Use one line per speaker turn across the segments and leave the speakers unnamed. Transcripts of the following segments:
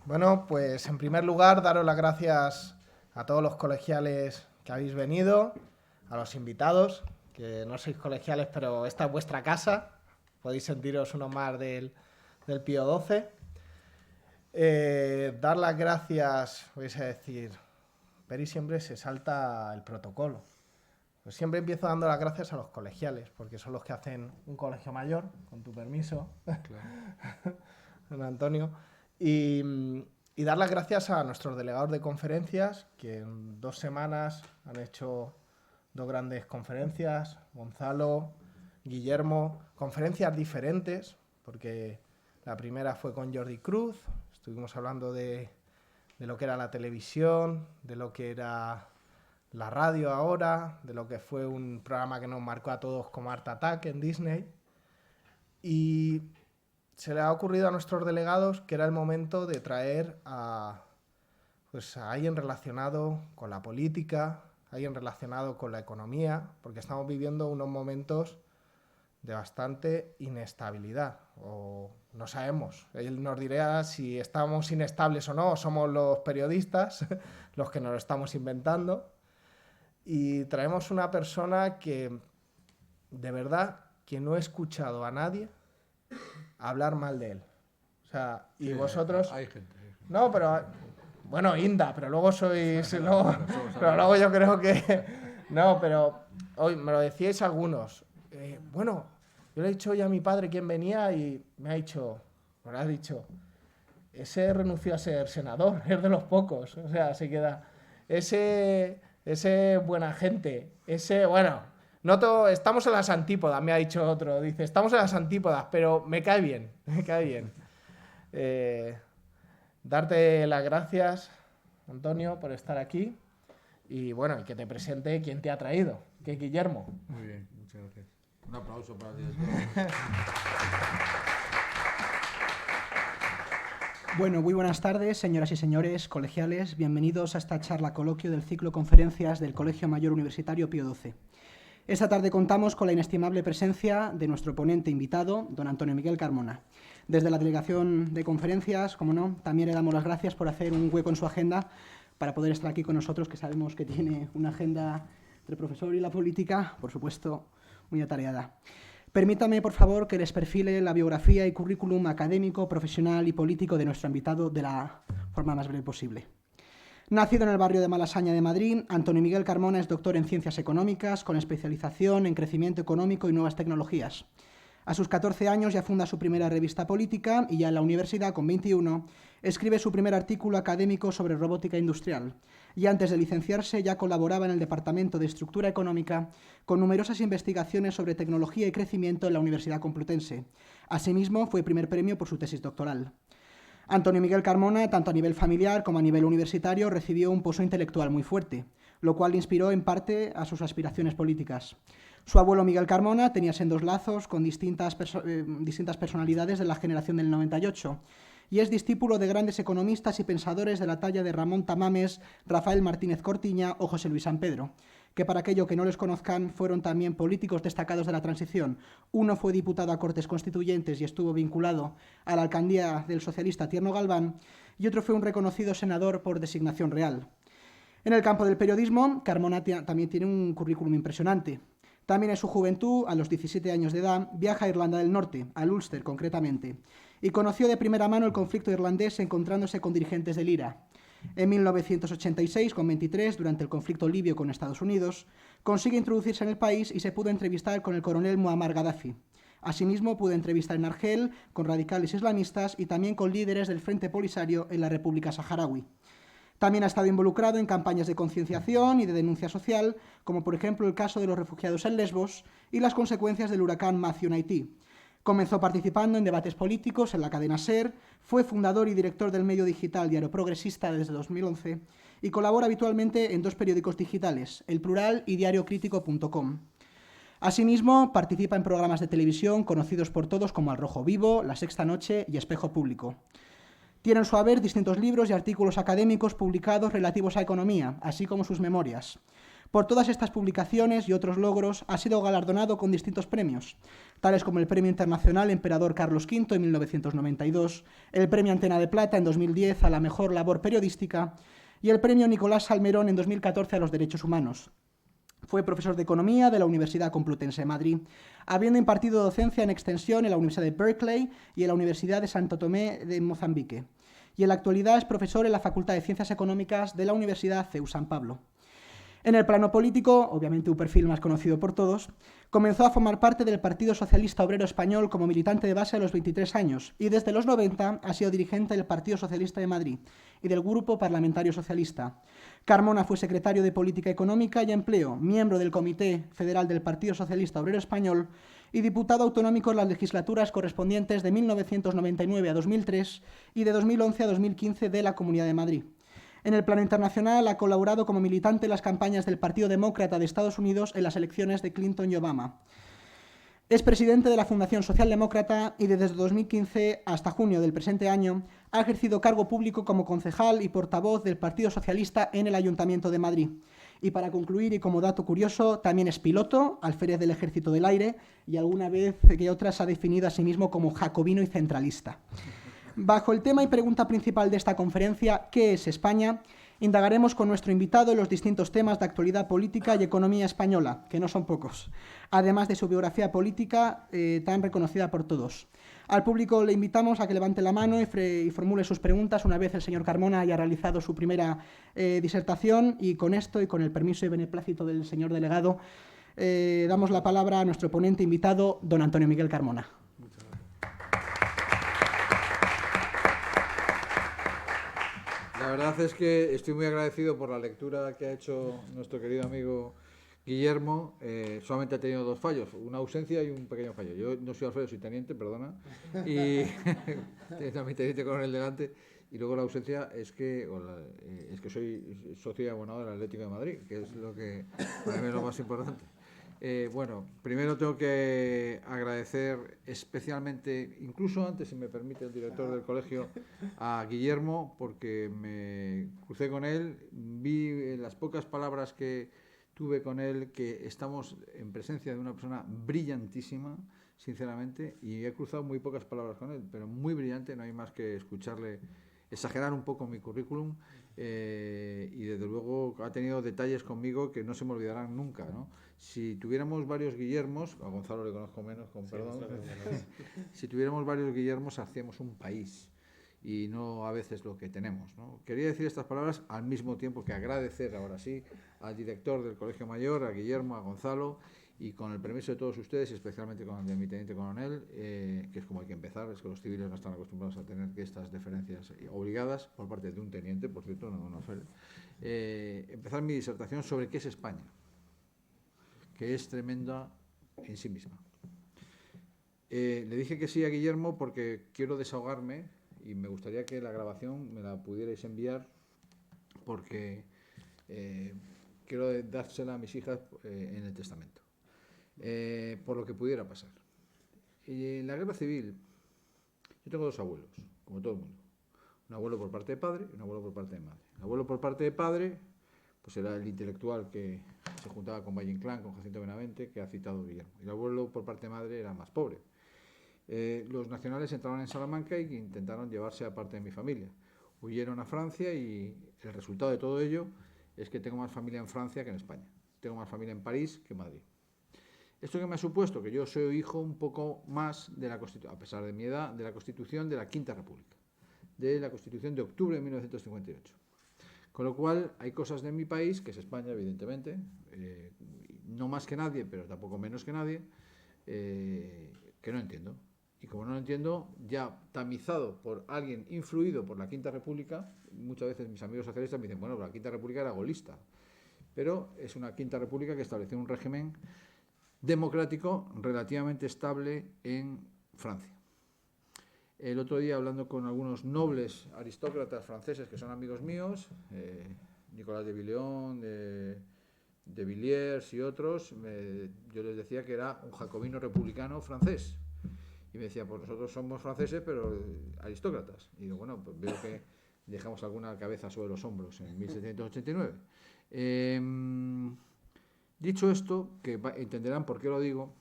Bueno, pues en primer lugar, daros las gracias a todos los colegiales que habéis venido, a los invitados, que no sois colegiales, pero esta es vuestra casa. Podéis sentiros uno más del Pío XII. Dar las gracias, vais a decir, Peri siempre se salta el protocolo. Pues siempre empiezo dando las gracias a los colegiales, porque son los que hacen un colegio mayor, con tu permiso, claro. Don Antonio. Y dar las gracias a nuestros delegados de conferencias, que en 2 semanas han hecho 2 grandes conferencias, Gonzalo, Guillermo, conferencias diferentes, porque la primera fue con Jordi Cruz, estuvimos hablando de lo que era la televisión, de lo que era la radio ahora, de lo que fue un programa que nos marcó a todos como Art Attack en Disney. Y se le ha ocurrido a nuestros delegados que era el momento de traer a alguien relacionado con la política, alguien relacionado con la economía, porque estamos viviendo unos momentos de bastante inestabilidad, o no sabemos. Él nos dirá si estamos inestables o no, o somos los periodistas los que nos lo estamos inventando. Y traemos una persona que, de verdad, que no he escuchado a nadie hablar mal de él. O sea, y sí, vosotros... Hay gente. No, pero... Bueno, Inda, pero luego sois... pero luego yo creo que... No, pero hoy me lo decíais algunos. Bueno, yo le he dicho hoy a mi padre quién venía y me ha dicho... Me lo ha dicho... Ese renunció a ser senador, es de los pocos. O sea, se queda... Ese buena gente, ese... Bueno, estamos en las antípodas, me ha dicho otro. Dice, estamos en las antípodas, pero me cae bien, me cae bien. Darte las gracias, Antonio, por estar aquí. Y bueno, que te presente quién te ha traído, que es Guillermo.
Muy bien, muchas gracias. Un aplauso para ti.
Bueno, muy buenas tardes, señoras y señores, colegiales. Bienvenidos a esta charla coloquio del ciclo Conferencias del Colegio Mayor Universitario Pío XII. Esta tarde contamos con la inestimable presencia de nuestro ponente invitado, don Antonio Miguel Carmona. Desde la Delegación de Conferencias, como no, también le damos las gracias por hacer un hueco en su agenda para poder estar aquí con nosotros, que sabemos que tiene una agenda entre el profesor y la política, por supuesto, muy atareada. Permítame, por favor, que les perfile la biografía y currículum académico, profesional y político de nuestro invitado de la forma más breve posible. Nacido en el barrio de Malasaña de Madrid, Antonio Miguel Carmona es doctor en Ciencias Económicas, con especialización en Crecimiento Económico y Nuevas Tecnologías. A sus 14 años ya funda su primera revista política y ya en la universidad, con 21, escribe su primer artículo académico sobre robótica industrial. Y antes de licenciarse ya colaboraba en el Departamento de Estructura Económica con numerosas investigaciones sobre tecnología y crecimiento en la Universidad Complutense. Asimismo, fue primer premio por su tesis doctoral. Antonio Miguel Carmona, tanto a nivel familiar como a nivel universitario, recibió un pozo intelectual muy fuerte, lo cual le inspiró en parte a sus aspiraciones políticas. Su abuelo Miguel Carmona tenía sendos lazos con distintas personalidades de la generación del 98 y es discípulo de grandes economistas y pensadores de la talla de Ramón Tamames, Rafael Martínez Cortiña o José Luis San Pedro, que para aquello que no les conozcan fueron también políticos destacados de la transición. Uno fue diputado a Cortes Constituyentes y estuvo vinculado a la alcaldía del socialista Tierno Galván, y otro fue un reconocido senador por designación real. En el campo del periodismo, Carmona también tiene un currículum impresionante. También en su juventud, a los 17 años de edad, viaja a Irlanda del Norte, al Ulster concretamente, y conoció de primera mano el conflicto irlandés encontrándose con dirigentes del IRA. En 1986, con 23, durante el conflicto libio con Estados Unidos, consigue introducirse en el país y se pudo entrevistar con el coronel Muammar Gaddafi. Asimismo, pudo entrevistar en Argel con radicales islamistas y también con líderes del Frente Polisario en la República Saharaui. También ha estado involucrado en campañas de concienciación y de denuncia social, como por ejemplo el caso de los refugiados en Lesbos y las consecuencias del huracán Matthew en Haití. Comenzó participando en debates políticos en la cadena SER, fue fundador y director del medio digital Diario Progresista desde 2011 y colabora habitualmente en 2 periódicos digitales, El Plural y diariocrítico.com. Asimismo, participa en programas de televisión conocidos por todos como Al Rojo Vivo, La Sexta Noche y Espejo Público. Tiene en su haber distintos libros y artículos académicos publicados relativos a economía, así como sus memorias. Por todas estas publicaciones y otros logros ha sido galardonado con distintos premios, tales como el Premio Internacional Emperador Carlos V en 1992, el Premio Antena de Plata en 2010 a la mejor labor periodística y el Premio Nicolás Salmerón en 2014 a los derechos humanos. Fue profesor de Economía de la Universidad Complutense de Madrid, habiendo impartido docencia en extensión en la Universidad de Berkeley y en la Universidad de Santo Tomé de Mozambique. Y en la actualidad es profesor en la Facultad de Ciencias Económicas de la Universidad CEU San Pablo. En el plano político, obviamente un perfil más conocido por todos, comenzó a formar parte del Partido Socialista Obrero Español como militante de base a los 23 años y desde los 90 ha sido dirigente del Partido Socialista de Madrid y del Grupo Parlamentario Socialista. Carmona fue secretario de Política Económica y Empleo, miembro del Comité Federal del Partido Socialista Obrero Español y diputado autonómico en las legislaturas correspondientes de 1999 a 2003 y de 2011 a 2015 de la Comunidad de Madrid. En el plano internacional ha colaborado como militante en las campañas del Partido Demócrata de Estados Unidos en las elecciones de Clinton y Obama. Es presidente de la Fundación Socialdemócrata y desde 2015 hasta junio del presente año ha ejercido cargo público como concejal y portavoz del Partido Socialista en el Ayuntamiento de Madrid. Y para concluir, y como dato curioso, también es piloto, alférez del Ejército del Aire y alguna vez que otra se ha definido a sí mismo como jacobino y centralista. Bajo el tema y pregunta principal de esta conferencia, ¿qué es España?, indagaremos con nuestro invitado en los distintos temas de actualidad política y economía española, que no son pocos, además de su biografía política tan reconocida por todos. Al público le invitamos a que levante la mano y formule sus preguntas una vez el señor Carmona haya realizado su primera disertación, y con esto y con el permiso y beneplácito del señor delegado damos la palabra a nuestro ponente invitado, don Antonio Miguel Carmona.
La verdad es que estoy muy agradecido por la lectura que ha hecho nuestro querido amigo Guillermo. Solamente ha tenido dos fallos, una ausencia y un pequeño fallo. Yo no soy alférez, soy teniente, perdona, y también teniente coronel delante. Y luego la ausencia es que soy socio y abonado del Atlético de Madrid, que es lo que para mí es lo más importante. Bueno, primero tengo que agradecer especialmente, incluso antes, si me permite el director del colegio, a Guillermo, porque me crucé con él, vi en las pocas palabras que tuve con él que estamos en presencia de una persona brillantísima, sinceramente, y he cruzado muy pocas palabras con él, pero muy brillante, no hay más que escucharle exagerar un poco mi currículum, y desde luego ha tenido detalles conmigo que no se me olvidarán nunca, ¿no? Si tuviéramos varios Guillermos, a Gonzalo le conozco menos, con perdón, si tuviéramos varios Guillermos hacíamos un país y no a veces lo que tenemos, ¿no? Quería decir estas palabras al mismo tiempo que agradecer ahora sí al director del Colegio Mayor, a Guillermo, a Gonzalo, y con el permiso de todos ustedes, y especialmente con el de mi teniente coronel, que es como hay que empezar, es que los civiles no están acostumbrados a tener que estas deferencias obligadas por parte de un teniente, por cierto, no empezar mi disertación sobre qué es España, que es tremenda en sí misma. Le dije que sí a Guillermo porque quiero desahogarme y me gustaría que la grabación me la pudierais enviar, porque quiero dársela a mis hijas en el testamento. Por lo que pudiera pasar. Y en la guerra civil, yo tengo dos abuelos, como todo el mundo. Un abuelo por parte de padre y un abuelo por parte de madre. El abuelo por parte de padre, pues era el intelectual que se juntaba con Valle Inclán, con Jacinto Benavente, que ha citado Guillermo. Y el abuelo por parte de madre era más pobre. Los nacionales entraron en Salamanca e intentaron llevarse a parte de mi familia. Huyeron a Francia y el resultado de todo ello es que tengo más familia en Francia que en España. Tengo más familia en París que en Madrid. Esto que me ha supuesto que yo soy hijo un poco más de la Constitución, a pesar de mi edad, de la Constitución de la Quinta República, de la Constitución de octubre de 1958. Con lo cual hay cosas de mi país, que es España, evidentemente, no más que nadie, pero tampoco menos que nadie, que no entiendo. Y como no lo entiendo, ya tamizado por alguien influido por la Quinta República, muchas veces mis amigos socialistas me dicen, bueno, la Quinta República era golista, pero es una Quinta República que estableció un régimen democrático relativamente estable en Francia. El otro día, hablando con algunos nobles aristócratas franceses que son amigos míos, Nicolas de Villéon, de Villiers y otros, yo les decía que era un jacobino republicano francés. Y me decía, pues nosotros somos franceses, pero aristócratas. Y digo, bueno, pues veo que dejamos alguna cabeza sobre los hombros en 1789. Dicho esto, que entenderán por qué lo digo,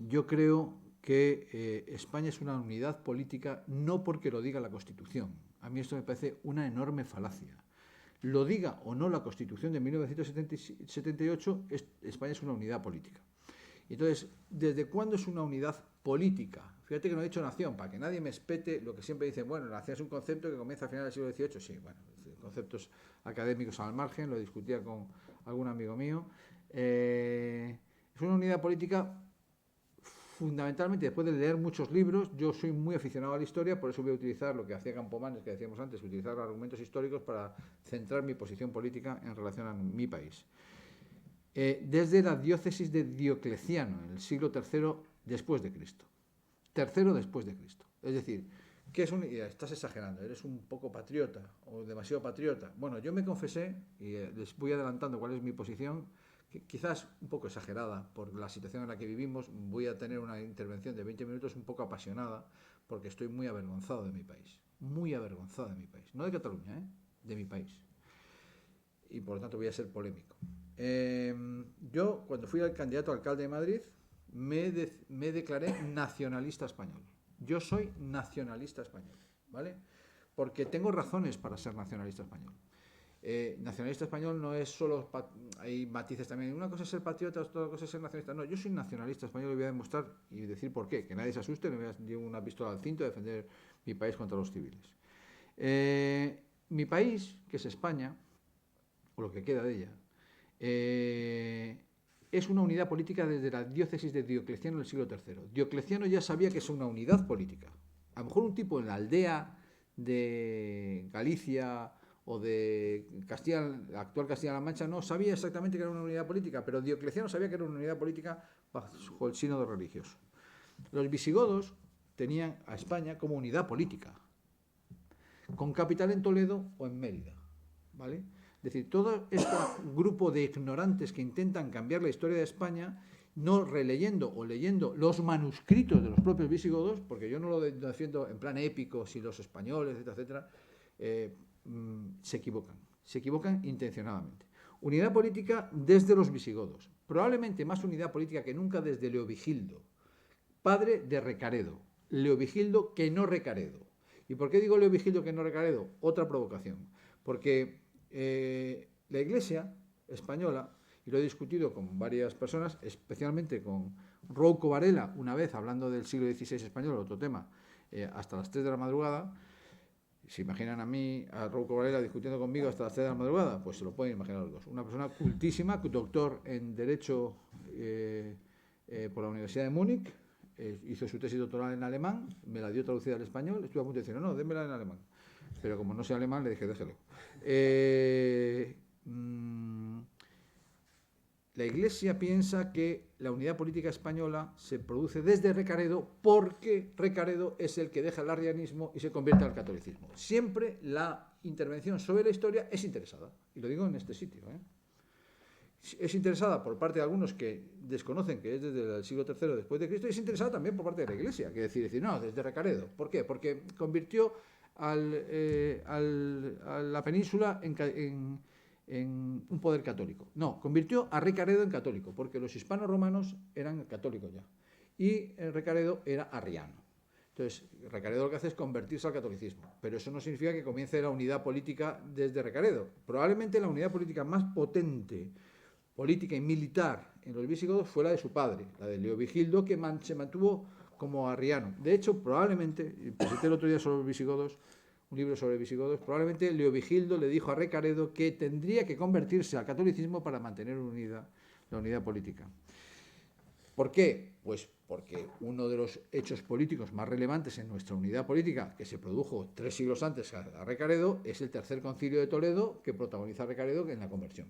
yo creo que España es una unidad política no porque lo diga la Constitución. A mí esto me parece una enorme falacia. Lo diga o no la Constitución de 1978, España es una unidad política. Entonces, ¿desde cuándo es una unidad política? Fíjate que no he dicho nación, para que nadie me espete lo que siempre dicen, bueno, la nación es un concepto que comienza a finales del siglo XVIII. Sí, bueno, conceptos académicos al margen, lo discutía con algún amigo mío. Es una unidad política fundamentalmente después de leer muchos libros. Yo soy muy aficionado a la historia, por eso voy a utilizar lo que hacía Campomanes, que decíamos antes, utilizar argumentos históricos para centrar mi posición política en relación a mi país. Desde la diócesis de Diocleciano, en el siglo III después de Cristo. Tercero después de Cristo. Es decir, ¿qué es estás exagerando, eres un poco patriota o demasiado patriota? Bueno, yo me confesé, y les voy adelantando cuál es mi posición, quizás un poco exagerada por la situación en la que vivimos. Voy a tener una intervención de 20 minutos un poco apasionada, porque estoy muy avergonzado de mi país. Muy avergonzado de mi país. No de Cataluña, de mi país. Y por lo tanto voy a ser polémico. Yo, cuando fui al candidato a alcalde de Madrid, me declaré nacionalista español. Yo soy nacionalista español, ¿vale? Porque tengo razones para ser nacionalista español. Nacionalista español no es solo, hay matices también. Una cosa es ser patriota, otra cosa es ser nacionalista. No, yo soy nacionalista español y voy a demostrar y decir por qué. Que nadie se asuste, no voy a llevar una pistola al cinto a defender mi país contra los civiles. Mi país, que es España, o lo que queda de ella, es una unidad política desde la diócesis de Diocleciano en el siglo III. Diocleciano ya sabía que es una unidad política. A lo mejor un tipo en la aldea de Galicia o de Castilla, la actual Castilla-La Mancha, no sabía exactamente que era una unidad política, pero Diocleciano sabía que era una unidad política bajo el sínodo religioso. Los visigodos tenían a España como unidad política, con capital en Toledo o en Mérida, ¿vale? Es decir, todo este grupo de ignorantes que intentan cambiar la historia de España, no releyendo o leyendo los manuscritos de los propios visigodos, porque yo no lo defiendo en plan épico, si los españoles, etcétera, se equivocan intencionadamente. Unidad política desde los visigodos, probablemente más unidad política que nunca desde Leovigildo, padre de Recaredo. Leovigildo que no Recaredo. ¿Y por qué digo Leovigildo que no Recaredo? Otra provocación. Porque la Iglesia española, y lo he discutido con varias personas, especialmente con Rouco Varela, una vez hablando del siglo XVI español, otro tema, hasta las 3 de la madrugada. ¿Se imaginan a mí, a Rouco Varela, discutiendo conmigo hasta las 3 de la madrugada? Pues se lo pueden imaginar los dos. Una persona cultísima, doctor en Derecho por la Universidad de Múnich, hizo su tesis doctoral en alemán, me la dio traducida al español, estuve a punto de decir, no, démela en alemán. Pero como no sé alemán, le dije, déjelo. La Iglesia piensa que la unidad política española se produce desde Recaredo porque Recaredo es el que deja el arrianismo y se convierte al catolicismo. Siempre la intervención sobre la historia es interesada, y lo digo en este sitio. Es interesada por parte de algunos que desconocen que es desde el siglo III después de Cristo, y es interesada también por parte de la Iglesia, que decir no, desde Recaredo. ¿Por qué? Porque convirtió a la península en un poder católico. No, convirtió a Recaredo en católico, porque los hispanos romanos eran católicos ya, y Recaredo era arriano. Entonces, Recaredo lo que hace es convertirse al catolicismo, pero eso no significa que comience la unidad política desde Recaredo. Probablemente la unidad política más potente, política y militar en los visigodos fue la de su padre, la de Leovigildo, que se mantuvo como arriano. De hecho, probablemente, presenté el otro día sobre los visigodos, un libro sobre visigodos, probablemente Leovigildo le dijo a Recaredo que tendría que convertirse al catolicismo para mantener unida la unidad política. ¿Por qué? Pues porque uno de los hechos políticos más relevantes en nuestra unidad política, que se produjo 3 siglos antes a Recaredo, es el Tercer Concilio de Toledo, que protagoniza Recaredo en la conversión.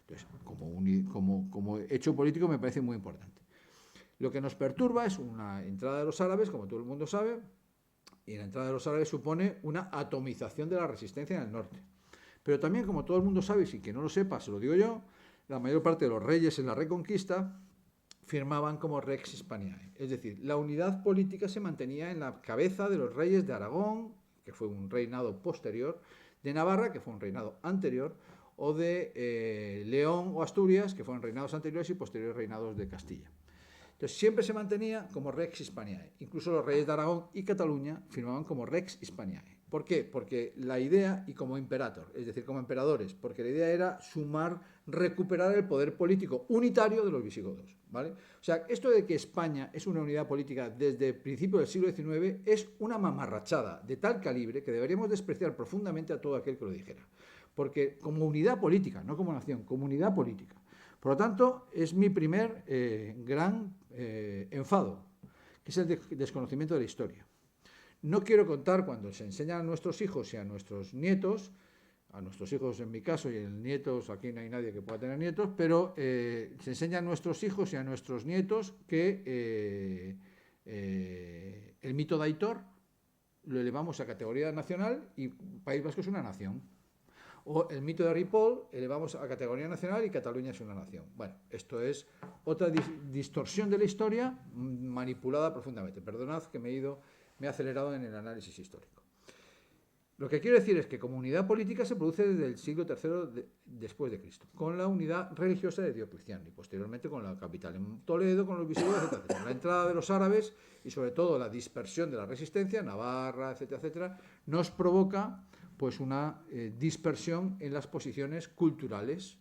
Entonces, como hecho político me parece muy importante. Lo que nos perturba es una entrada de los árabes, como todo el mundo sabe, y la entrada de los árabes supone una atomización de la resistencia en el norte. Pero también, como todo el mundo sabe, y sin que no lo sepa, se lo digo yo, la mayor parte de los reyes en la Reconquista firmaban como Rex Hispaniae. Es decir, la unidad política se mantenía en la cabeza de los reyes de Aragón, que fue un reinado posterior, de Navarra, que fue un reinado anterior, o de León o Asturias, que fueron reinados anteriores y posteriores reinados de Castilla. Entonces siempre se mantenía como Rex Hispaniae. Incluso los reyes de Aragón y Cataluña firmaban como Rex Hispaniae. ¿Por qué? Porque la idea, y como imperator, es decir, como emperadores, porque la idea era recuperar el poder político unitario de los visigodos, ¿vale? O sea, esto de que España es una unidad política desde principios del siglo XIX es una mamarrachada de tal calibre que deberíamos despreciar profundamente a todo aquel que lo dijera. Porque como unidad política, no como nación, como unidad política. Por lo tanto, es mi primer gran enfado, que es el desconocimiento de la historia. No quiero contar cuando se enseñan a nuestros hijos y a nuestros nietos, a nuestros hijos en mi caso y en nietos, aquí no hay nadie que pueda tener nietos, pero se enseña a nuestros hijos y a nuestros nietos que el mito de Aitor lo elevamos a categoría nacional y País Vasco es una nación. O el mito de Ripoll elevamos a categoría nacional y Cataluña es una nación. Bueno, esto es otra distorsión de la historia manipulada profundamente. Perdonad que me he acelerado en el análisis histórico. Lo que quiero decir es que como unidad política se produce desde el siglo III después de Cristo, con la unidad religiosa de Diocleciano y posteriormente con la capital en Toledo, con los visigodos, etc. La entrada de los árabes y sobre todo la dispersión de la resistencia, Navarra, etcétera, etcétera, nos provoca pues una dispersión en las posiciones culturales.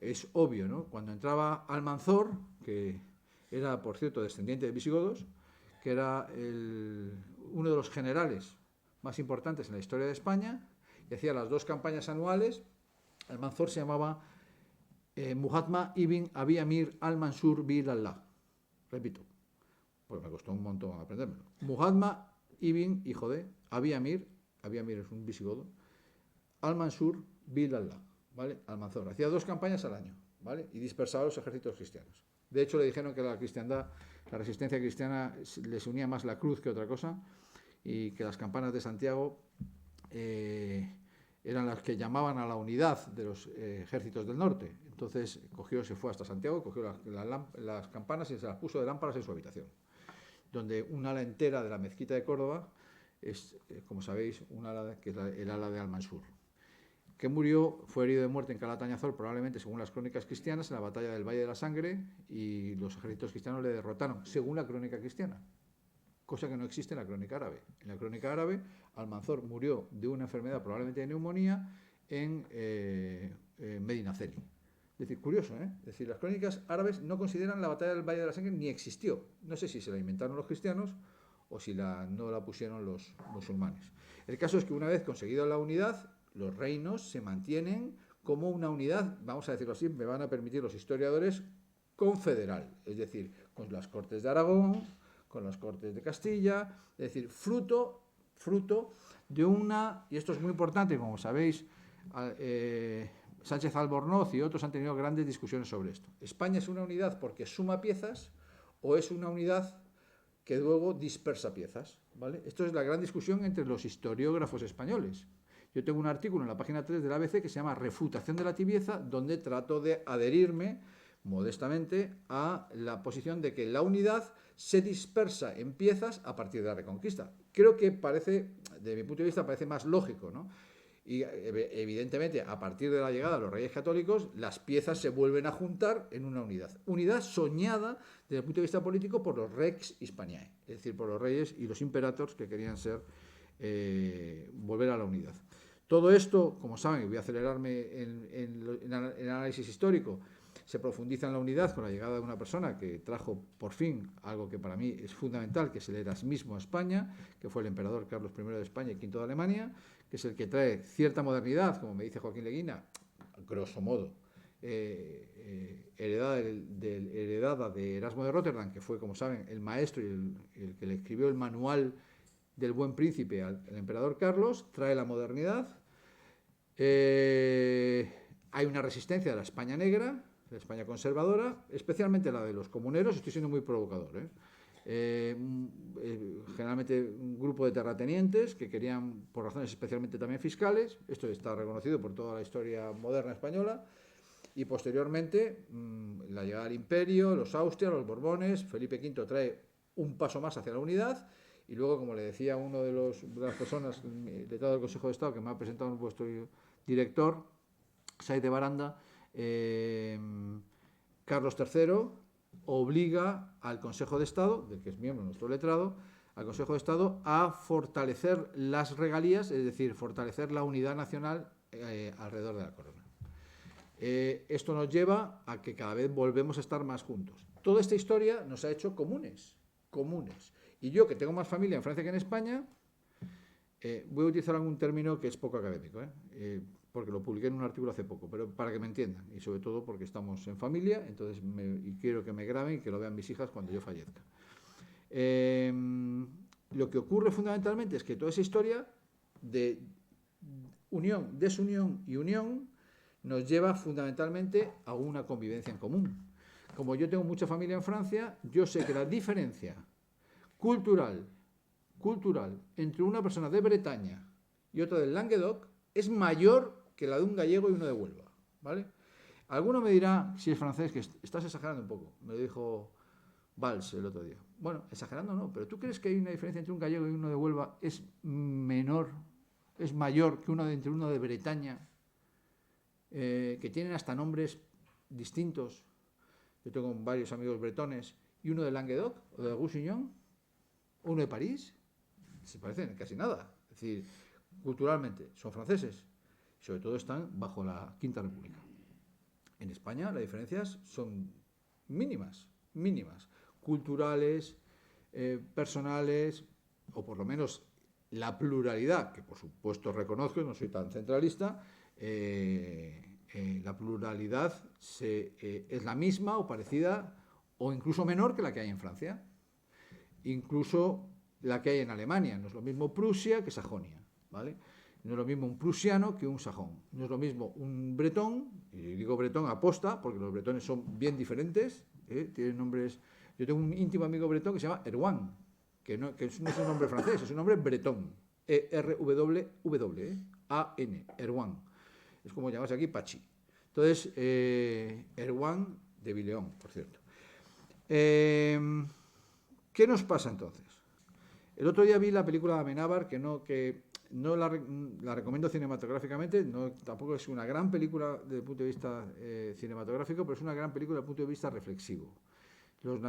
Es obvio, ¿no? Cuando entraba Almanzor, que era, por cierto, descendiente de visigodos, que era uno de los generales más importantes en la historia de España, y hacía las 2 campañas anuales. Almanzor se llamaba Muhammad ibn Abi Amir al-Mansur bin Allah. Repito, pues me costó un montón aprendérmelo. Muhammad ibn, hijo de Abi Amir es un visigodo, al-Mansur bin Allah, ¿vale? Almanzor. Hacía 2 campañas al año, ¿vale? Y dispersaba los ejércitos cristianos. De hecho, le dijeron que la cristiandad, la resistencia cristiana, les unía más la cruz que otra cosa, y que las campanas de Santiago eran las que llamaban a la unidad de los ejércitos del norte. Entonces se fue hasta Santiago, cogió las campanas y se las puso de lámparas en su habitación, donde un ala entera de la mezquita de Córdoba es, como sabéis, un ala que es el ala de Al-Mansur, que fue herido de muerte en Calatañazor, probablemente según las crónicas cristianas, en la batalla del Valle de la Sangre, y los ejércitos cristianos le derrotaron, según la crónica cristiana, cosa que no existe en la crónica árabe. En la crónica árabe, Almanzor murió de una enfermedad, probablemente de neumonía, en Medinaceli. Es decir, curioso, ¿eh? Es decir, las crónicas árabes no consideran la batalla del Valle de la Sangre ni existió. No sé si se la inventaron los cristianos o si no la pusieron los musulmanes. El caso es que una vez conseguida la unidad, los reinos se mantienen como una unidad, vamos a decirlo así, me van a permitir los historiadores, confederal. Es decir, con las Cortes de Aragón, con las Cortes de Castilla, es decir, fruto de una, y esto es muy importante, como sabéis, Sánchez Albornoz y otros han tenido grandes discusiones sobre esto. ¿España es una unidad porque suma piezas o es una unidad que luego dispersa piezas? ¿Vale? Esto es la gran discusión entre los historiógrafos españoles. Yo tengo un artículo en la página 3 del ABC que se llama Refutación de la tibieza, donde trato de adherirme modestamente a la posición de que la unidad se dispersa en piezas a partir de la Reconquista. Creo que parece, de mi punto de vista, parece más lógico, ¿no? Y evidentemente, a partir de la llegada de los Reyes Católicos, las piezas se vuelven a juntar en una unidad. Unidad soñada desde el punto de vista político por los Rex Hispaniae, es decir, por los reyes y los imperators que querían volver a la unidad. Todo esto, como saben, y voy a acelerarme en el análisis histórico, se profundiza en la unidad con la llegada de una persona que trajo por fin algo que para mí es fundamental, que es el erasmismo a España, que fue el emperador Carlos I de España y V de Alemania, que es el que trae cierta modernidad, como me dice Joaquín Leguina, grosso modo, heredada de Erasmo de Rotterdam, que fue, como saben, el maestro y el que le escribió el manual del Buen Príncipe al emperador Carlos, trae la modernidad. Hay una resistencia de la España negra, de la España conservadora, especialmente la de los comuneros. Estoy siendo muy provocador, generalmente un grupo de terratenientes que querían, por razones especialmente también fiscales, esto está reconocido por toda la historia moderna española, y posteriormente la llegada del imperio, los Austrias, los Borbones. Felipe V trae un paso más hacia la unidad, y luego, como le decía uno de las personas, el letrado del Consejo de Estado que me ha presentado vuestro director, Sáenz de Baranda, Carlos III obliga al Consejo de Estado, del que es miembro nuestro letrado, al Consejo de Estado a fortalecer las regalías, es decir, fortalecer la unidad nacional alrededor de la corona. Esto nos lleva a que cada vez volvemos a estar más juntos. Toda esta historia nos ha hecho comunes. Y yo, que tengo más familia en Francia que en España, voy a utilizar algún término que es poco académico, porque lo publiqué en un artículo hace poco, pero para que me entiendan, y sobre todo porque estamos en familia, entonces y quiero que me graben y que lo vean mis hijas cuando yo fallezca. Lo que ocurre fundamentalmente es que toda esa historia de unión, desunión y unión nos lleva fundamentalmente a una convivencia en común. Como yo tengo mucha familia en Francia, yo sé que la diferencia cultural entre una persona de Bretaña y otra del Languedoc es mayor que la de un gallego y uno de Huelva, ¿vale? Alguno me dirá, si es francés, que estás exagerando un poco. Me lo dijo Valls el otro día. Bueno, exagerando no, pero ¿tú crees que hay una diferencia entre un gallego y uno de Huelva es menor, es mayor que entre uno de Bretaña, que tienen hasta nombres distintos? Yo tengo varios amigos bretones, y uno de Languedoc o de Roussillon, o uno de París, se parecen casi nada. Es decir, culturalmente son franceses, sobre todo están bajo la Quinta República. En España las diferencias son mínimas, culturales, personales, o por lo menos la pluralidad, que por supuesto reconozco, no soy tan centralista, la pluralidad es la misma o parecida o incluso menor que la que hay en Francia, incluso la que hay en Alemania. No es lo mismo Prusia que Sajonia, ¿vale? No es lo mismo un prusiano que un sajón. No es lo mismo un bretón, y digo bretón aposta, porque los bretones son bien diferentes, tienen nombres. Yo tengo un íntimo amigo bretón que se llama Erwan, que no es un nombre francés, es un nombre bretón, E-R-W-W-A-N, Erwan. Es como llamarse aquí Pachi. Entonces, Erwan de Vileón, por cierto. ¿Qué nos pasa entonces? El otro día vi la película de Amenábar, que no la recomiendo cinematográficamente, tampoco es una gran película desde el punto de vista cinematográfico, pero es una gran película desde el punto de vista reflexivo. Es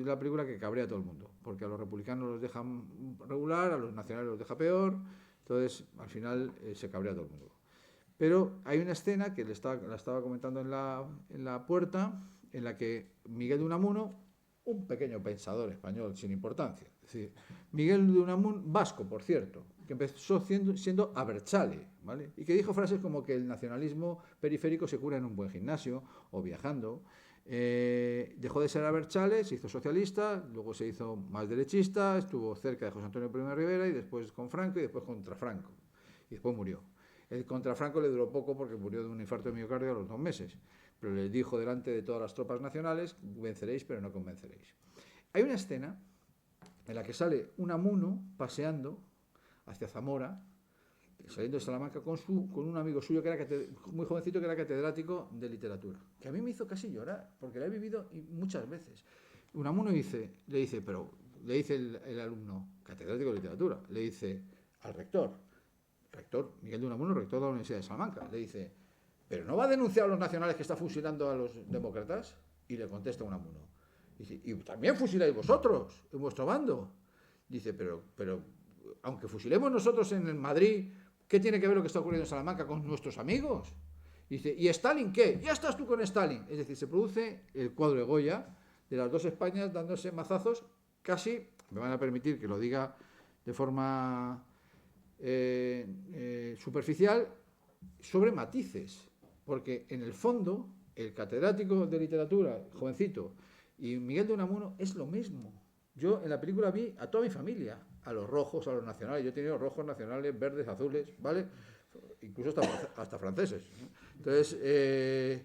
la película que cabrea a todo el mundo, porque a los republicanos los dejan regular, a los nacionales los deja peor, entonces al final se cabrea a todo el mundo. Pero hay una escena que la estaba comentando en la puerta, en la que Miguel de Unamuno, un pequeño pensador español sin importancia, es decir, Miguel de Unamuno, vasco por cierto, que empezó siendo Abertzale, ¿vale? Y que dijo frases como que el nacionalismo periférico se cura en un buen gimnasio o viajando. Dejó de ser Abertzale, se hizo socialista, luego se hizo más derechista, estuvo cerca de José Antonio Primo de Rivera y después con Franco y después contra Franco y después murió. El contra Franco le duró poco porque murió de un infarto de miocardio a los 2 meses, pero le dijo delante de todas las tropas nacionales: venceréis pero no convenceréis. Hay una escena en la que sale Unamuno paseando hacia Zamora, saliendo de Salamanca con un amigo suyo que era muy jovencito, que era catedrático de literatura, que a mí me hizo casi llorar, porque la he vivido muchas veces. Unamuno le dice el alumno, catedrático de literatura, le dice al rector Miguel de Unamuno, rector de la Universidad de Salamanca, le dice: ¿pero no va a denunciar a los nacionales que está fusilando a los demócratas? Y le contesta Unamuno, dice: y también fusiláis vosotros en vuestro bando. Dice: pero aunque fusilemos nosotros en Madrid, ¿qué tiene que ver lo que está ocurriendo en Salamanca con nuestros amigos? Dice: ¿y Stalin qué? Ya estás tú con Stalin. Es decir, se produce el cuadro de Goya de las dos Españas dándose mazazos, casi, me van a permitir que lo diga de forma superficial, sobre matices, porque en el fondo el catedrático de literatura, jovencito, y Miguel de Unamuno es lo mismo. Yo en la película vi a toda mi familia, a los rojos, a los nacionales. Yo he tenido rojos, nacionales, verdes, azules, ¿vale? Incluso hasta franceses. Entonces,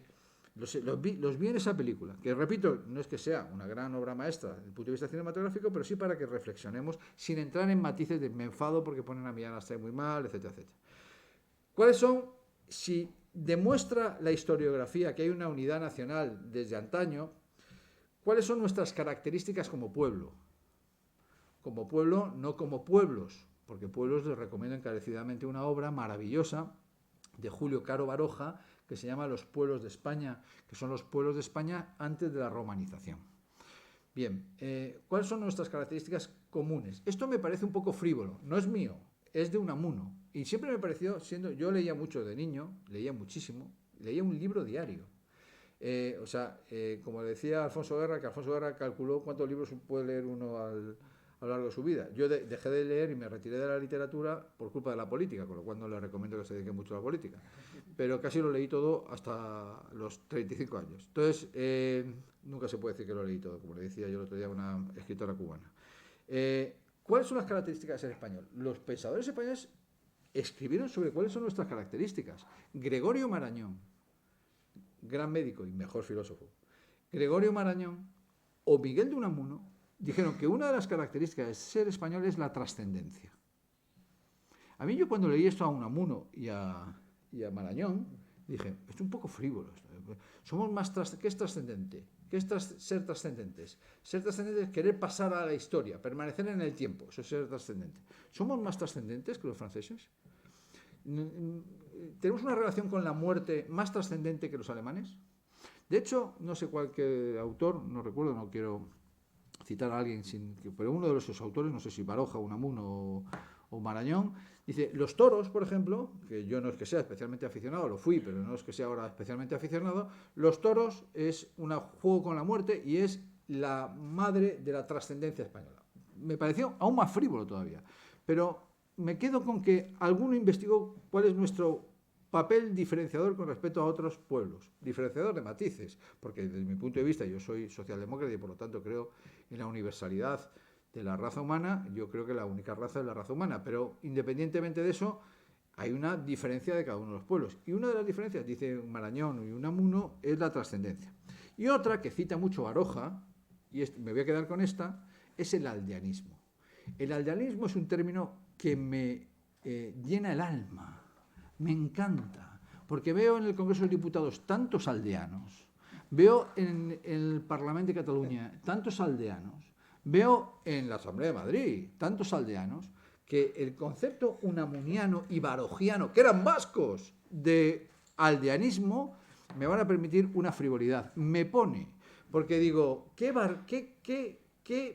los vi en esa película, que repito, no es que sea una gran obra maestra desde el punto de vista cinematográfico, pero sí para que reflexionemos sin entrar en matices de me enfado porque ponen a Millán Astray muy mal, etcétera, etcétera. ¿Cuáles son, si demuestra la historiografía que hay una unidad nacional desde antaño, cuáles son nuestras características como pueblo? Como pueblo, no como pueblos, porque pueblos les recomiendo encarecidamente una obra maravillosa de Julio Caro Baroja, que que se llama Los pueblos de España, que son los pueblos de España antes de la romanización. Bien, ¿cuáles son nuestras características comunes? Esto me parece un poco frívolo, no es mío, es de Unamuno. Y siempre me pareció, yo leía mucho de niño, leía muchísimo, leía un libro diario. Como decía Alfonso Guerra, que Alfonso Guerra calculó cuántos libros puede leer uno a lo largo de su vida. Yo dejé de leer y me retiré de la literatura por culpa de la política, con lo cual no le recomiendo que se dedique mucho a la política. Pero casi lo leí todo hasta los 35 años. Entonces, nunca se puede decir que lo leí todo, como le decía yo el otro día a una escritora cubana. ¿Cuáles son las características de ser español? Los pensadores españoles escribieron sobre cuáles son nuestras características. Gregorio Marañón, gran médico y mejor filósofo, Gregorio Marañón o Miguel de Unamuno dijeron que una de las características de ser español es la trascendencia. A mí, yo cuando leí esto a Unamuno y a Marañón, dije, es un poco frívolo. Somos más ¿qué es trascendente? ¿Qué es ser trascendentes? Ser trascendente es querer pasar a la historia, permanecer en el tiempo, eso es ser trascendente. ¿Somos más trascendentes que los franceses? ¿Tenemos una relación con la muerte más trascendente que los alemanes? De hecho, no sé cuál autor, no recuerdo, no quiero citar a alguien, pero uno de esos autores, no sé si Baroja, Unamuno o Marañón, dice, los toros, por ejemplo, que yo no es que sea especialmente aficionado, lo fui, pero no es que sea ahora especialmente aficionado, los toros es un juego con la muerte y es la madre de la trascendencia española. Me pareció aún más frívolo todavía, pero me quedo con que alguno investigó cuál es nuestro papel diferenciador con respecto a otros pueblos, diferenciador de matices, porque desde mi punto de vista yo soy socialdemócrata y por lo tanto creo en la universalidad de la raza humana. Yo creo que la única raza es la raza humana, pero independientemente de eso hay una diferencia de cada uno de los pueblos, y una de las diferencias, dice Marañón y Unamuno, es la trascendencia. Y otra que cita mucho Baroja, y me voy a quedar con esta, es el aldeanismo. El aldeanismo es un término que me llena el alma, me encanta, porque veo en el Congreso de los Diputados tantos aldeanos, veo en el Parlamento de Cataluña tantos aldeanos, veo en la Asamblea de Madrid tantos aldeanos, que el concepto unamuniano y barojiano, que eran vascos, de aldeanismo, me van a permitir una frivolidad. Me pone, porque digo, qué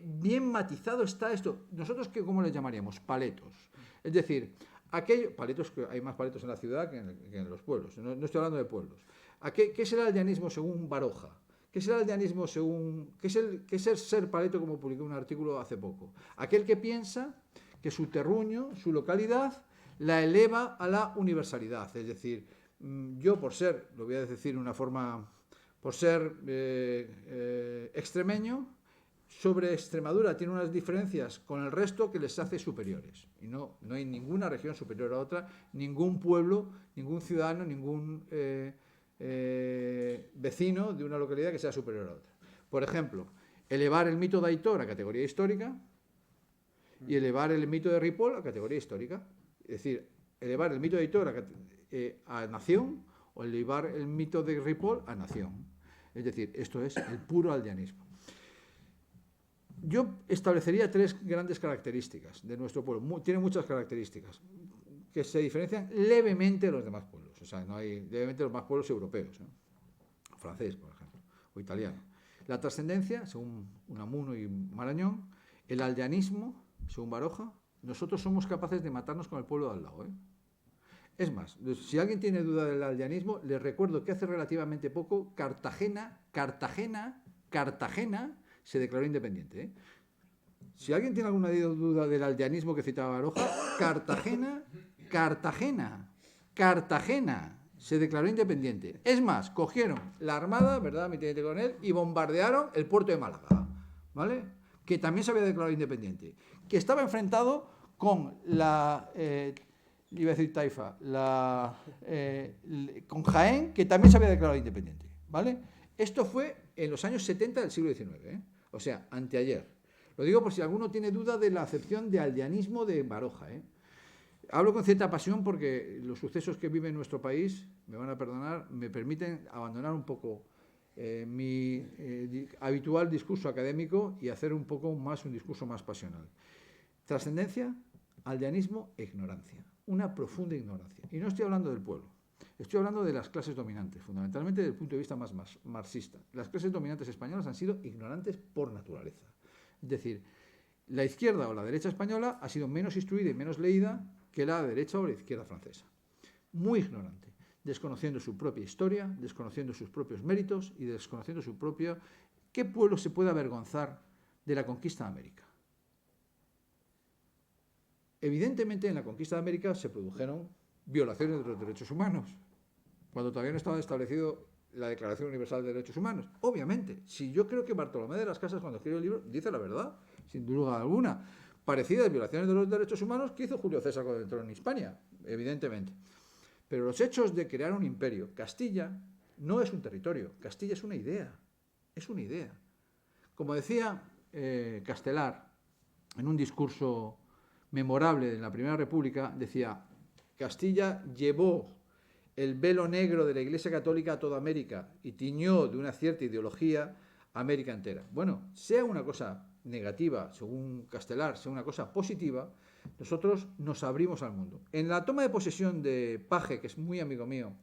bien matizado está esto. Nosotros, ¿cómo les llamaríamos? Paletos. Es decir, paletos, que hay más paletos en la ciudad que en los pueblos. No estoy hablando de pueblos. ¿Qué es el aldeanismo según Baroja? ¿Qué es el aldeanismo según... ¿Qué es el ser paleto, como publicó un artículo hace poco? Aquel que piensa que su terruño, su localidad, la eleva a la universalidad. Es decir, yo por ser, lo voy a decir de una forma, por ser extremeño, sobre Extremadura tiene unas diferencias con el resto que les hace superiores. Y no hay ninguna región superior a otra, ningún pueblo, ningún ciudadano, ningún vecino de una localidad que sea superior a otra. Por ejemplo, elevar el mito de Aitor a categoría histórica y elevar el mito de Ripoll a categoría histórica. Es decir, elevar el mito de Aitor a nación o elevar el mito de Ripoll a nación. Es decir, esto es el puro aldeanismo. Yo establecería 3 grandes características de nuestro pueblo. Tiene muchas características que se diferencian levemente de los demás pueblos. O sea, no hay levemente los demás pueblos europeos, ¿no? Francés, por ejemplo, o italiano. La trascendencia, según Unamuno y Marañón. El aldeanismo, según Baroja. Nosotros somos capaces de matarnos con el pueblo de al lado, ¿eh? Es más, si alguien tiene duda del aldeanismo, les recuerdo que hace relativamente poco Cartagena se declaró independiente, ¿eh? Si alguien tiene alguna duda del aldeanismo que citaba Baroja, Cartagena se declaró independiente. Es más, cogieron la armada, ¿verdad?, mi teniente coronel, y bombardearon el puerto de Málaga, ¿vale?, que también se había declarado independiente, que estaba enfrentado con iba a decir Taifa, con Jaén, que también se había declarado independiente, ¿vale? Esto fue en los años 70 del siglo XIX, ¿eh? O sea, anteayer. Lo digo por si alguno tiene duda de la acepción de aldeanismo de Baroja, ¿eh? Hablo con cierta pasión porque los sucesos que vive nuestro país, me van a perdonar, me permiten abandonar un poco mi habitual discurso académico y hacer un discurso más pasional. Trascendencia, aldeanismo e ignorancia. Una profunda ignorancia. Y no estoy hablando del pueblo. Estoy hablando de las clases dominantes, fundamentalmente desde el punto de vista más marxista. Las clases dominantes españolas han sido ignorantes por naturaleza. Es decir, la izquierda o la derecha española ha sido menos instruida y menos leída que la derecha o la izquierda francesa. Muy ignorante, desconociendo su propia historia, desconociendo sus propios méritos y desconociendo su propio... ¿Qué pueblo se puede avergonzar de la conquista de América? Evidentemente, en la conquista de América se produjeron violaciones de los derechos humanos, cuando todavía no estaba establecida la Declaración Universal de Derechos Humanos. Obviamente, si yo creo que Bartolomé de las Casas, cuando escribió el libro, dice la verdad, sin duda alguna, parecidas violaciones de los derechos humanos que hizo Julio César cuando entró en Hispania, evidentemente. Pero los hechos de crear un imperio, Castilla no es un territorio, Castilla es una idea, es una idea. Como decía Castelar en un discurso memorable en la Primera República, decía: Castilla llevó el velo negro de la Iglesia Católica a toda América y tiñó de una cierta ideología a América entera. Bueno, sea una cosa negativa, según Castelar, sea una cosa positiva, nosotros nos abrimos al mundo. En la toma de posesión de Paje, que es muy amigo mío,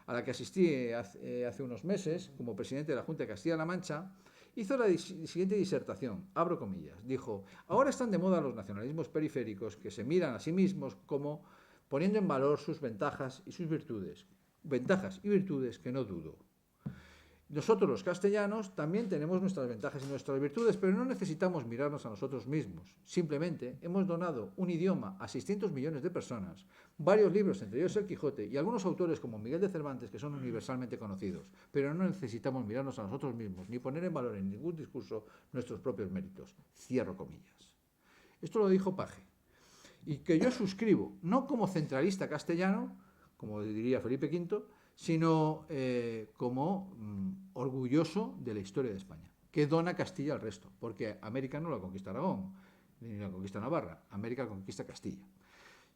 a la que asistí hace unos meses como presidente de la Junta de Castilla-La Mancha, hizo la siguiente disertación, abro comillas, dijo: ahora están de moda los nacionalismos periféricos que se miran a sí mismos como poniendo en valor sus ventajas y sus virtudes, ventajas y virtudes que no dudo. Nosotros los castellanos también tenemos nuestras ventajas y nuestras virtudes, pero no necesitamos mirarnos a nosotros mismos. Simplemente hemos donado un idioma a 600 millones de personas, varios libros, entre ellos El Quijote, y algunos autores como Miguel de Cervantes, que son universalmente conocidos, pero no necesitamos mirarnos a nosotros mismos, ni poner en valor en ningún discurso nuestros propios méritos. Cierro comillas. Esto lo dijo Paje, y que yo suscribo, no como centralista castellano, como diría Felipe V, sino como orgulloso de la historia de España, que dona Castilla al resto, porque América no la conquista Aragón, ni la conquista Navarra, América conquista Castilla.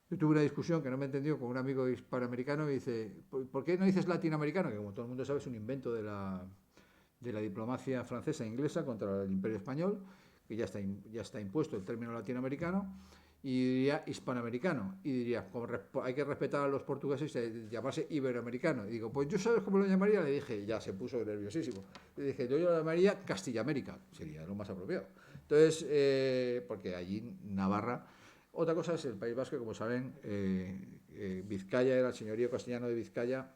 Yo tuve una discusión que no me entendió con un amigo hispanoamericano y me dice: ¿por qué no dices latinoamericano? Que como todo el mundo sabe es un invento de la diplomacia francesa e inglesa contra el Imperio Español, que ya está impuesto el término latinoamericano, y diría hispanoamericano, y diría, como hay que respetar a los portugueses, llamarse iberoamericano. Y digo, pues yo, ¿sabes cómo lo llamaría? Le dije, ya se puso nerviosísimo, le dije, yo lo llamaría Castilla-América, sería lo más apropiado. Entonces, porque allí Navarra, otra cosa es el País Vasco, como saben, Vizcaya era el señorío castellano de Vizcaya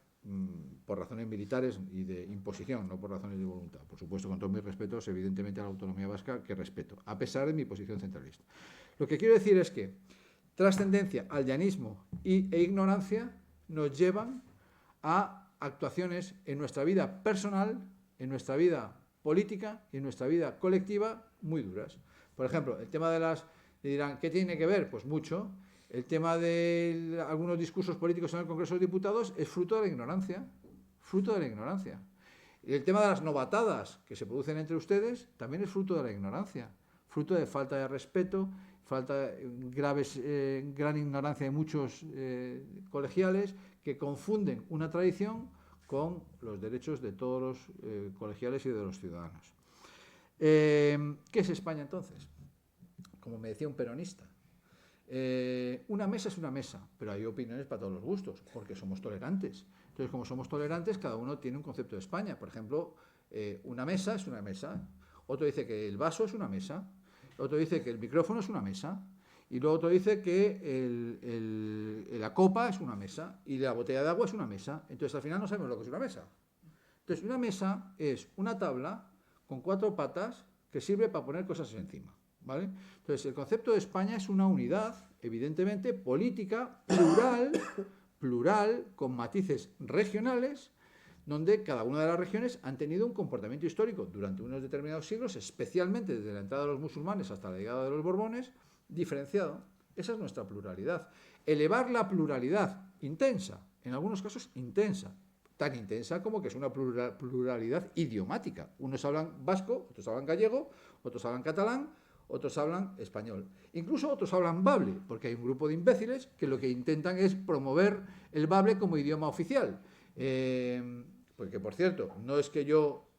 por razones militares y de imposición, no por razones de voluntad. Por supuesto, con todos mis respetos, evidentemente, a la autonomía vasca, que respeto, a pesar de mi posición centralista. Lo que quiero decir es que trascendencia, aldeanismo e ignorancia nos llevan a actuaciones en nuestra vida personal, en nuestra vida política y en nuestra vida colectiva muy duras. Por ejemplo, el tema de las... dirán, ¿qué tiene que ver? Pues mucho. El tema de algunos discursos políticos en el Congreso de los Diputados es fruto de la ignorancia. Fruto de la ignorancia. Y el tema de las novatadas que se producen entre ustedes también es fruto de la ignorancia. Fruto de falta de respeto, gran ignorancia de muchos colegiales que confunden una tradición con los derechos de todos los colegiales y de los ciudadanos. ¿Qué es España entonces? Como me decía un peronista, una mesa es una mesa, pero hay opiniones para todos los gustos, porque somos tolerantes. Entonces, como somos tolerantes, cada uno tiene un concepto de España. Por ejemplo, una mesa es una mesa, otro dice que el vaso es una mesa, otro dice que el micrófono es una mesa, y luego otro dice que la copa es una mesa y la botella de agua es una mesa. Entonces, al final no sabemos lo que es una mesa. Entonces, una mesa es una tabla con 4 patas que sirve para poner cosas encima, ¿vale? Entonces, el concepto de España es una unidad, evidentemente, política, plural, con matices regionales, donde cada una de las regiones han tenido un comportamiento histórico durante unos determinados siglos, especialmente desde la entrada de los musulmanes hasta la llegada de los Borbones, diferenciado. Esa es nuestra pluralidad. Elevar la pluralidad intensa, en algunos casos intensa, tan intensa como que es una pluralidad idiomática. Unos hablan vasco, otros hablan gallego, otros hablan catalán, otros hablan español. Incluso otros hablan bable, porque hay un grupo de imbéciles que lo que intentan es promover el bable como idioma oficial. Porque, por cierto, no es que yo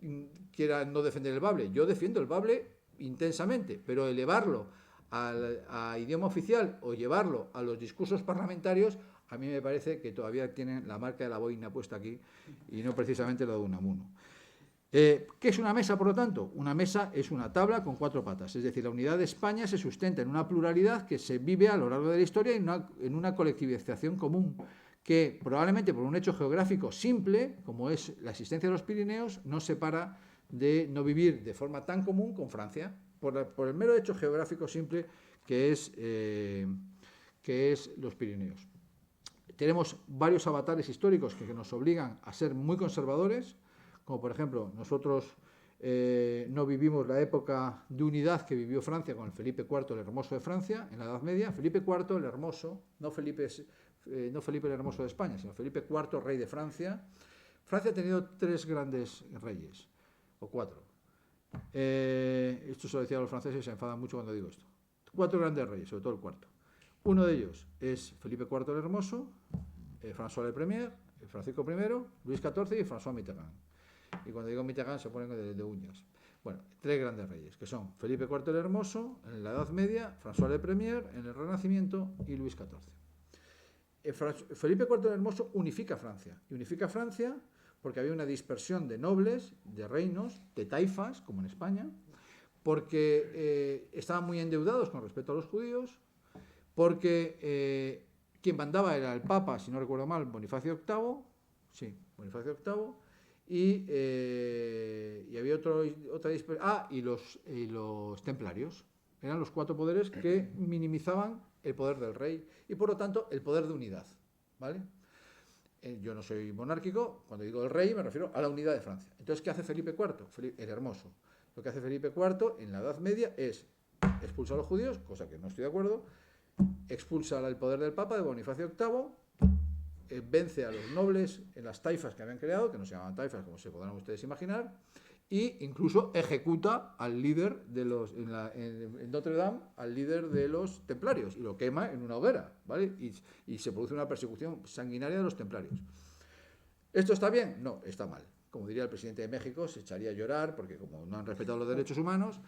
quiera no defender el bable, yo defiendo el bable intensamente, pero elevarlo a idioma oficial o llevarlo a los discursos parlamentarios, a mí me parece que todavía tienen la marca de la boina puesta aquí y no precisamente la de Unamuno. ¿Qué es una mesa, por lo tanto? Una mesa es una tabla con 4 patas, es decir, la unidad de España se sustenta en una pluralidad que se vive a lo largo de la historia en una colectivización común, que probablemente por un hecho geográfico simple, como es la existencia de los Pirineos, nos separa de no vivir de forma tan común con Francia, por el mero hecho geográfico simple que es los Pirineos. Tenemos varios avatares históricos que nos obligan a ser muy conservadores, como por ejemplo, nosotros no vivimos la época de unidad que vivió Francia con el Felipe IV el Hermoso de Francia, en la Edad Media. Felipe IV el Hermoso, no Felipe el Hermoso de España, sino Felipe IV, rey de Francia. Francia ha tenido 3 grandes reyes, o 4. Esto se lo decía a los franceses y se enfadan mucho cuando digo esto. 4 grandes reyes, sobre todo el cuarto. Uno de ellos es Felipe IV el Hermoso, François le Premier, Francisco I, Luis XIV y François Mitterrand. Y cuando digo Mitterrand se ponen de uñas. Bueno, 3 grandes reyes, que son Felipe IV el Hermoso, en la Edad Media, François le Premier, en el Renacimiento, y Luis XIV. Felipe IV el Hermoso unifica Francia. Y unifica Francia porque había una dispersión de nobles, de reinos, de taifas, como en España, porque estaban muy endeudados con respecto a los judíos, porque quien mandaba era el Papa, si no recuerdo mal, Bonifacio VIII, sí, Bonifacio VIII, y había otra dispersión. Y los templarios. Eran los 4 poderes que minimizaban el poder del rey y, por lo tanto, el poder de unidad. ¿Vale? Yo no soy monárquico, cuando digo el rey me refiero a la unidad de Francia. Entonces, ¿qué hace Felipe IV? El Hermoso. Lo que hace Felipe IV en la Edad Media es expulsar a los judíos, cosa que no estoy de acuerdo, expulsa el poder del Papa, de Bonifacio VIII, vence a los nobles en las taifas que habían creado, que no se llamaban taifas, como se podrán ustedes imaginar, e incluso ejecuta al líder de los, en Notre Dame, al líder de los templarios, y lo quema en una hoguera, ¿vale? Y se produce una persecución sanguinaria de los templarios. ¿Esto está bien? No, está mal. Como diría el presidente de México, se echaría a llorar porque como no han respetado los derechos humanos,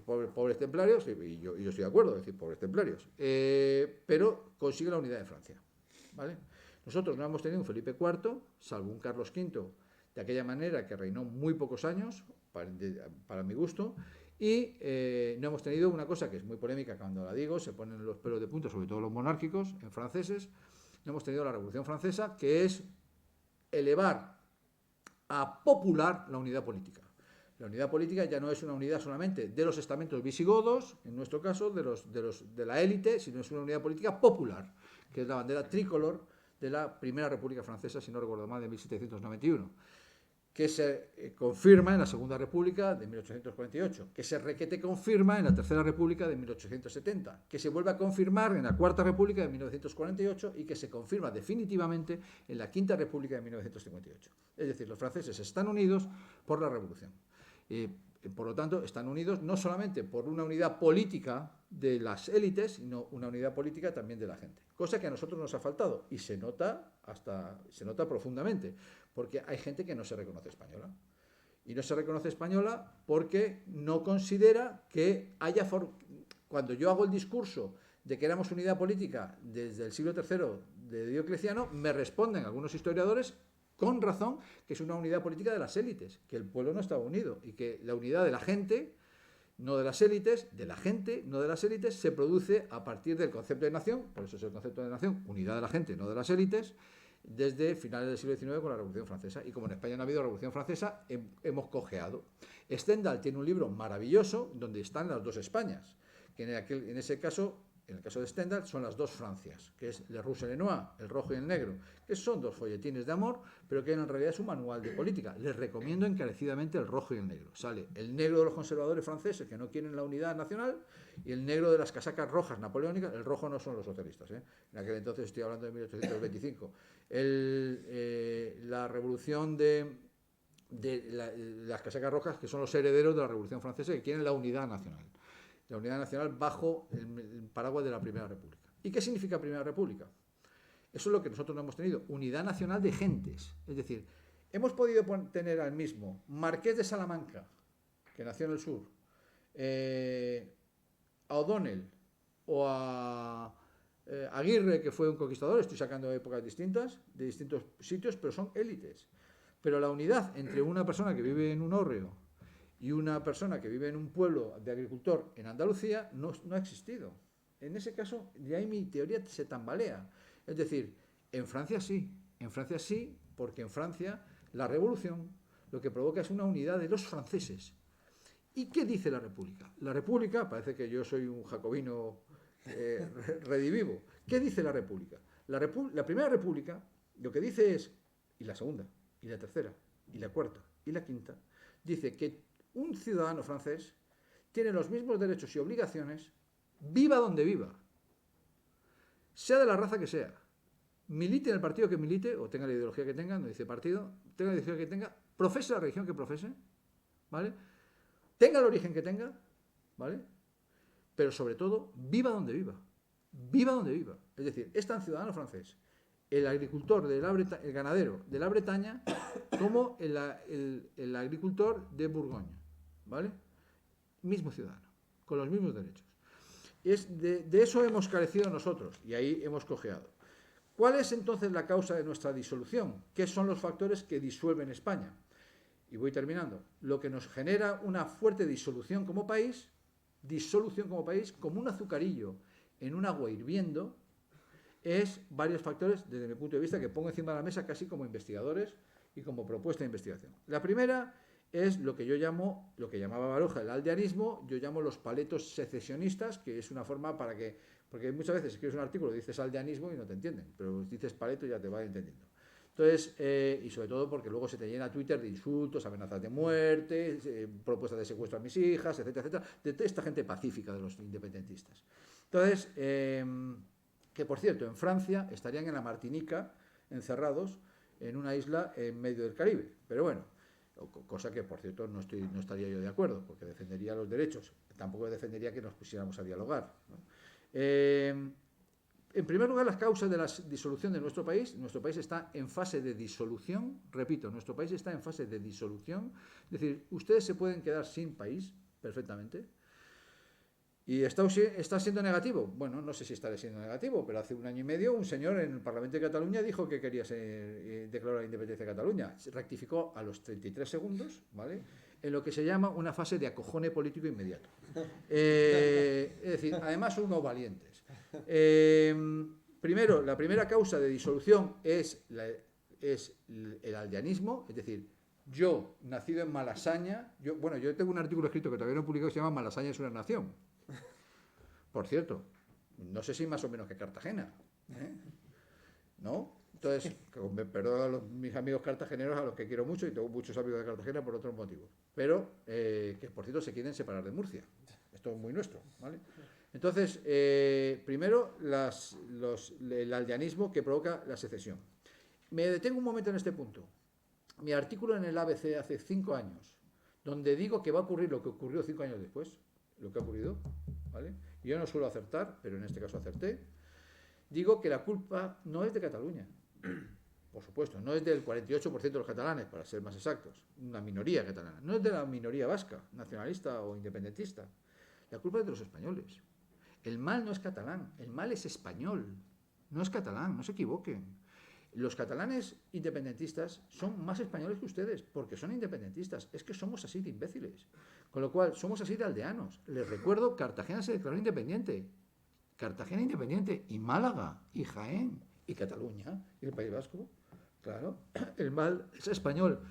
pobres templarios, y yo estoy de acuerdo, es decir, pobres templarios, pero consigue la unidad de Francia, ¿vale? Nosotros no hemos tenido un Felipe IV, salvo un Carlos V, de aquella manera que reinó muy pocos años, para mi gusto, y no hemos tenido una cosa que es muy polémica cuando la digo, se ponen los pelos de punta, sobre todo los monárquicos, en franceses, no hemos tenido la Revolución Francesa, que es elevar a popular la unidad política. La unidad política ya no es una unidad solamente de los estamentos visigodos, en nuestro caso, de la élite, sino es una unidad política popular, que es la bandera tricolor de la Primera República Francesa, si no recuerdo mal, de 1791, que se confirma en la Segunda República de 1848, que se requete confirma en la Tercera República de 1870, que se vuelve a confirmar en la Cuarta República de 1948 y que se confirma definitivamente en la Quinta República de 1958. Es decir, los franceses están unidos por la Revolución. Por lo tanto, están unidos no solamente por una unidad política de las élites, sino una unidad política también de la gente. Cosa que a nosotros nos ha faltado y se nota profundamente, porque hay gente que no se reconoce española. Y no se reconoce española porque no considera que haya... Cuando yo hago el discurso de que éramos unidad política desde el siglo III de Diocleciano, me responden algunos historiadores con razón que es una unidad política de las élites, que el pueblo no estaba unido y que la unidad de la gente, no de las élites, de la gente, no de las élites, se produce a partir del concepto de nación, por eso es el concepto de nación, unidad de la gente, no de las élites, desde finales del siglo XIX con la Revolución Francesa. Y como en España no ha habido Revolución Francesa, hemos cojeado. Stendhal tiene un libro maravilloso donde están las dos Españas, que en ese caso, en el caso de Stendhal, son las dos Francias, que es Le Rouge et le Noir, el rojo y el negro, que son 2 folletines de amor, pero que en realidad es un manual de política. Les recomiendo encarecidamente el rojo y el negro. Sale el negro de los conservadores franceses, que no quieren la unidad nacional, y el negro de las casacas rojas napoleónicas. El rojo no son los socialistas, ¿eh? En aquel entonces estoy hablando de 1825. La revolución de las casacas rojas, que son los herederos de la Revolución Francesa, que quieren la unidad nacional. La unidad nacional bajo el paraguas de la Primera República. ¿Y qué significa Primera República? Eso es lo que nosotros no hemos tenido, unidad nacional de gentes. Es decir, hemos podido tener al mismo Marqués de Salamanca, que nació en el sur, a O'Donnell o a Aguirre, que fue un conquistador, estoy sacando épocas distintas, de distintos sitios, pero son élites. Pero la unidad entre una persona que vive en un hórreo y una persona que vive en un pueblo de agricultor en Andalucía no ha existido. En ese caso, de ahí mi teoría se tambalea. Es decir, en Francia sí, porque en Francia la revolución lo que provoca es una unidad de los franceses. ¿Y qué dice la República? La República, parece que yo soy un jacobino redivivo. ¿Qué dice la República? La primera República lo que dice es, y la segunda, y la tercera, y la cuarta, y la quinta, dice que un ciudadano francés tiene los mismos derechos y obligaciones, viva donde viva, sea de la raza que sea, milite en el partido que milite, o tenga la ideología que tenga, no dice partido, tenga la ideología que tenga, profese la religión que profese, ¿vale? Tenga el origen que tenga, ¿vale? Pero sobre todo, viva donde viva. Viva donde viva. Es decir, es tan ciudadano francés, el agricultor, el ganadero de la Bretaña, como el agricultor de Borgoña, ¿vale? Mismo ciudadano, con los mismos derechos. De eso hemos carecido nosotros, y ahí hemos cojeado. ¿Cuál es entonces la causa de nuestra disolución? ¿Qué son los factores que disuelven España? Y voy terminando. Lo que nos genera una fuerte disolución como país, como un azucarillo en un agua hirviendo, es varios factores, desde mi punto de vista, que pongo encima de la mesa casi como investigadores y como propuesta de investigación. La primera es lo que yo llamo, lo que llamaba Baroja el aldeanismo, yo llamo los paletos secesionistas, que es una forma para que, porque muchas veces escribes un artículo, dices aldeanismo y no te entienden, pero dices paleto y ya te va entendiendo. Entonces, y sobre todo porque luego se te llena Twitter de insultos, amenazas de muerte, propuestas de secuestro a mis hijas, etcétera, etcétera, de esta gente pacífica de los independentistas. Entonces, que por cierto, en Francia estarían en la Martinica, encerrados en una isla en medio del Caribe. Pero bueno, cosa que por cierto no estaría yo de acuerdo, porque defendería los derechos. Tampoco defendería que nos pusiéramos a dialogar, ¿no? En primer lugar, las causas de la disolución de nuestro país. Nuestro país está en fase de disolución. Repito, nuestro país está en fase de disolución. Es decir, ustedes se pueden quedar sin país perfectamente. ¿Y está siendo negativo? Bueno, no sé si estará siendo negativo, pero hace un año y medio un señor en el Parlamento de Cataluña dijo que quería declarar la independencia de Cataluña. Se rectificó a los 33 segundos, ¿vale? En lo que se llama una fase de acojone político inmediato. Es decir, además son unos valientes. Primero, la primera causa de disolución es el aldeanismo, es decir, yo, nacido en Malasaña, yo tengo un artículo escrito que todavía no he publicado que se llama Malasaña es una nación. Por cierto, no sé si más o menos que Cartagena, ¿eh? ¿No? Entonces, me perdono a mis amigos cartageneros, a los que quiero mucho, y tengo muchos amigos de Cartagena por otros motivos, pero que por cierto se quieren separar de Murcia. Esto es muy nuestro, ¿vale? Entonces, primero, el aldeanismo que provoca la secesión. Me detengo un momento en este punto. Mi artículo en el ABC hace 5 años, donde digo que va a ocurrir lo que ocurrió 5 años después, lo que ha ocurrido, ¿vale? Yo no suelo acertar, pero en este caso acerté. Digo que la culpa no es de Cataluña, por supuesto, no es del 48% de los catalanes, para ser más exactos, una minoría catalana, no es de la minoría vasca, nacionalista o independentista. La culpa es de los españoles. El mal no es catalán, el mal es español, no es catalán, no se equivoquen. Los catalanes independentistas son más españoles que ustedes, porque son independentistas. Es que somos así de imbéciles. Con lo cual, somos así de aldeanos. Les recuerdo, Cartagena se declaró independiente. Cartagena independiente, y Málaga, y Jaén, y Cataluña, y el País Vasco. Claro, el mal es español.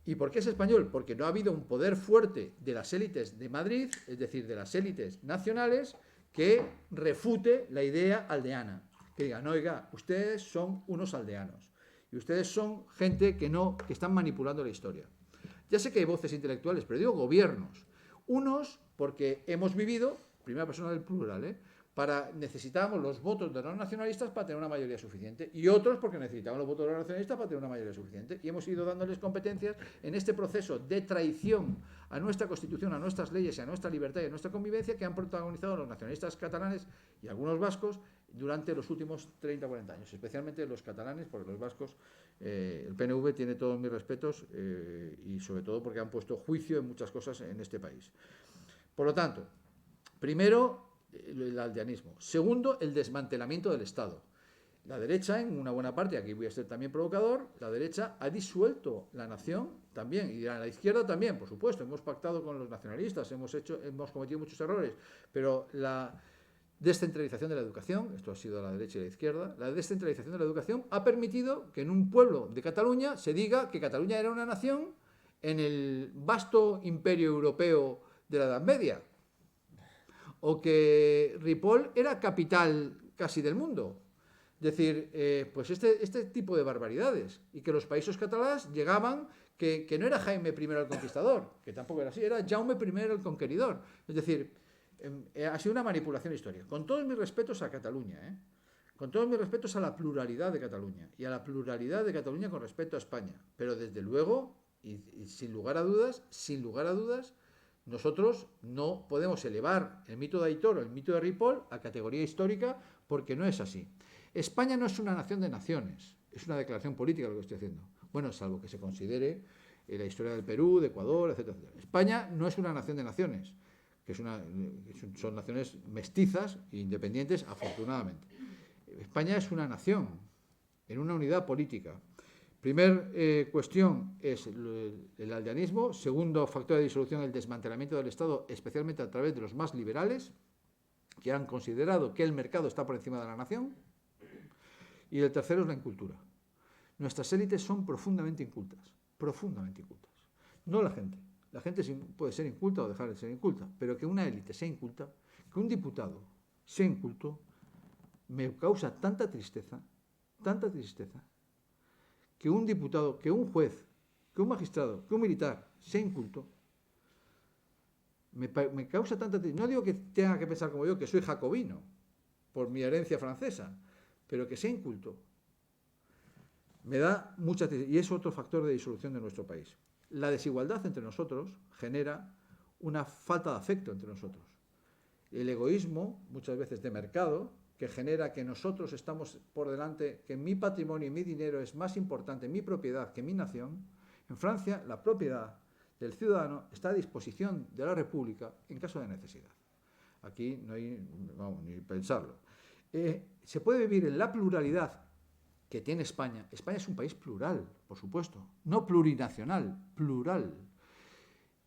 ¿Y por qué es español? Porque no ha habido un poder fuerte de las élites de Madrid, es decir, de las élites nacionales, que refute la idea aldeana. Que digan, oiga, ustedes son unos aldeanos y ustedes son gente que están manipulando la historia. Ya sé que hay voces intelectuales, pero digo gobiernos. Unos porque hemos vivido, primera persona del plural, necesitábamos los votos de los nacionalistas para tener una mayoría suficiente, y otros porque necesitaban los votos de los nacionalistas para tener una mayoría suficiente, y hemos ido dándoles competencias en este proceso de traición a nuestra Constitución, a nuestras leyes, a nuestra libertad y a nuestra convivencia que han protagonizado los nacionalistas catalanes y algunos vascos durante los últimos 30 o 40 años, especialmente los catalanes, porque los vascos, el PNV tiene todos mis respetos, y sobre todo porque han puesto juicio en muchas cosas en este país. Por lo tanto, primero, el aldeanismo. Segundo, el desmantelamiento del Estado. La derecha, en una buena parte, aquí voy a ser también provocador, la derecha ha disuelto la nación también, y la izquierda también, por supuesto. Hemos pactado con los nacionalistas, hemos cometido muchos errores, pero la descentralización de la educación, esto ha sido la derecha y la izquierda, la descentralización de la educación ha permitido que en un pueblo de Cataluña se diga que Cataluña era una nación en el vasto imperio europeo de la Edad Media, o que Ripoll era capital casi del mundo. Es decir, pues este tipo de barbaridades, y que los països catalans llegaban, que no era Jaime I el Conquistador, que tampoco era así, era Jaume I el Conqueridor. Es decir, ha sido una manipulación histórica. Con todos mis respetos a Cataluña, con todos mis respetos a la pluralidad de Cataluña, y a la pluralidad de Cataluña con respecto a España, pero desde luego, y sin lugar a dudas, nosotros no podemos elevar el mito de Aitor o el mito de Ripoll a categoría histórica, porque no es así. España no es una nación de naciones, es una declaración política lo que estoy haciendo. Bueno, salvo que se considere la historia del Perú, de Ecuador, etcétera, etcétera. España no es una nación de naciones, que son naciones mestizas e independientes, afortunadamente. España es una nación, en una unidad política. Primer cuestión es el aldeanismo. Segundo factor de disolución, el desmantelamiento del Estado, especialmente a través de los más liberales, que han considerado que el mercado está por encima de la nación. Y el tercero es la incultura. Nuestras élites son profundamente incultas, profundamente incultas. No la gente. La gente puede ser inculta o dejar de ser inculta, pero que una élite sea inculta, que un diputado sea inculto, me causa tanta tristeza, que un diputado, que un juez, que un magistrado, que un militar sea inculto, me causa tanta tristeza. No digo que tenga que pensar como yo, que soy jacobino, por mi herencia francesa, pero que sea inculto, me da mucha tristeza. Y es otro factor de disolución de nuestro país. La desigualdad entre nosotros genera una falta de afecto entre nosotros. El egoísmo, muchas veces de mercado, que genera que nosotros estamos por delante, que mi patrimonio y mi dinero es más importante, mi propiedad, que mi nación. En Francia, la propiedad del ciudadano está a disposición de la República en caso de necesidad. Aquí no hay, vamos, ni pensarlo. Se puede vivir en la pluralidad que tiene España. España es un país plural, por supuesto, no plurinacional, plural.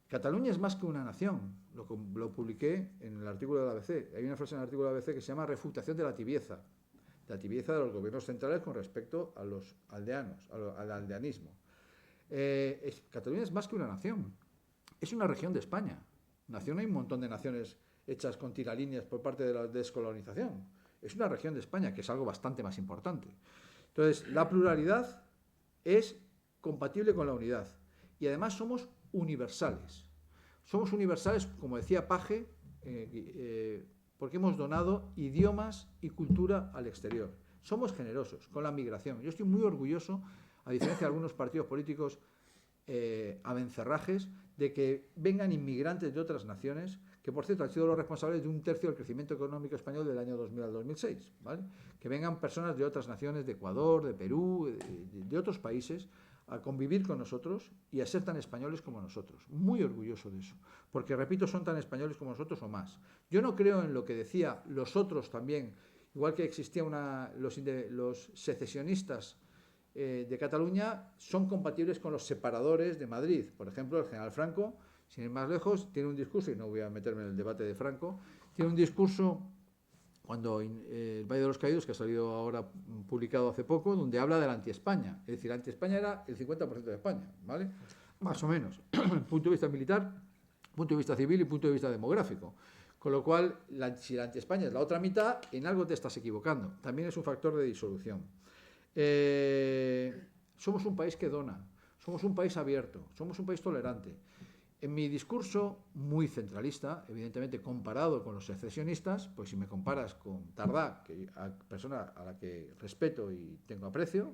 Cataluña es más que una nación, lo publiqué en el artículo del ABC. Hay una frase en el artículo del ABC que se llama refutación de la tibieza de los gobiernos centrales con respecto a los aldeanos, al aldeanismo. Cataluña es más que una nación, es una región de España. Nación, hay un montón de naciones hechas con tiralíneas por parte de la descolonización. Es una región de España, que es algo bastante más importante. Entonces, la pluralidad es compatible con la unidad. Y además somos universales. Somos universales, como decía Page, porque hemos donado idiomas y cultura al exterior. Somos generosos con la migración. Yo estoy muy orgulloso, a diferencia de algunos partidos políticos abencerrajes, de que vengan inmigrantes de otras naciones, que por cierto han sido los responsables de 1/3 del crecimiento económico español del año 2000 al 2006, ¿vale? Que vengan personas de otras naciones, de Ecuador, de Perú, de otros países, a convivir con nosotros y a ser tan españoles como nosotros. Muy orgulloso de eso, porque, repito, son tan españoles como nosotros o más. Yo no creo en lo que decía los otros también, igual que existían los secesionistas de Cataluña, son compatibles con los separadores de Madrid. Por ejemplo, el general Franco, sin ir más lejos, tiene un discurso, y no voy a meterme en el debate de Franco, tiene un discurso cuando el Valle de los Caídos, que ha salido ahora publicado hace poco, donde habla de la anti-España. Es decir, la anti-España era el 50% de España, ¿vale? Más o menos, punto de vista militar, punto de vista civil y punto de vista demográfico. Con lo cual, si la anti-España es la otra mitad, en algo te estás equivocando. También es un factor de disolución. Somos un país que dona, somos un país abierto, somos un país tolerante. En mi discurso, muy centralista, evidentemente comparado con los secesionistas, pues si me comparas con Tardá, que persona a la que respeto y tengo aprecio,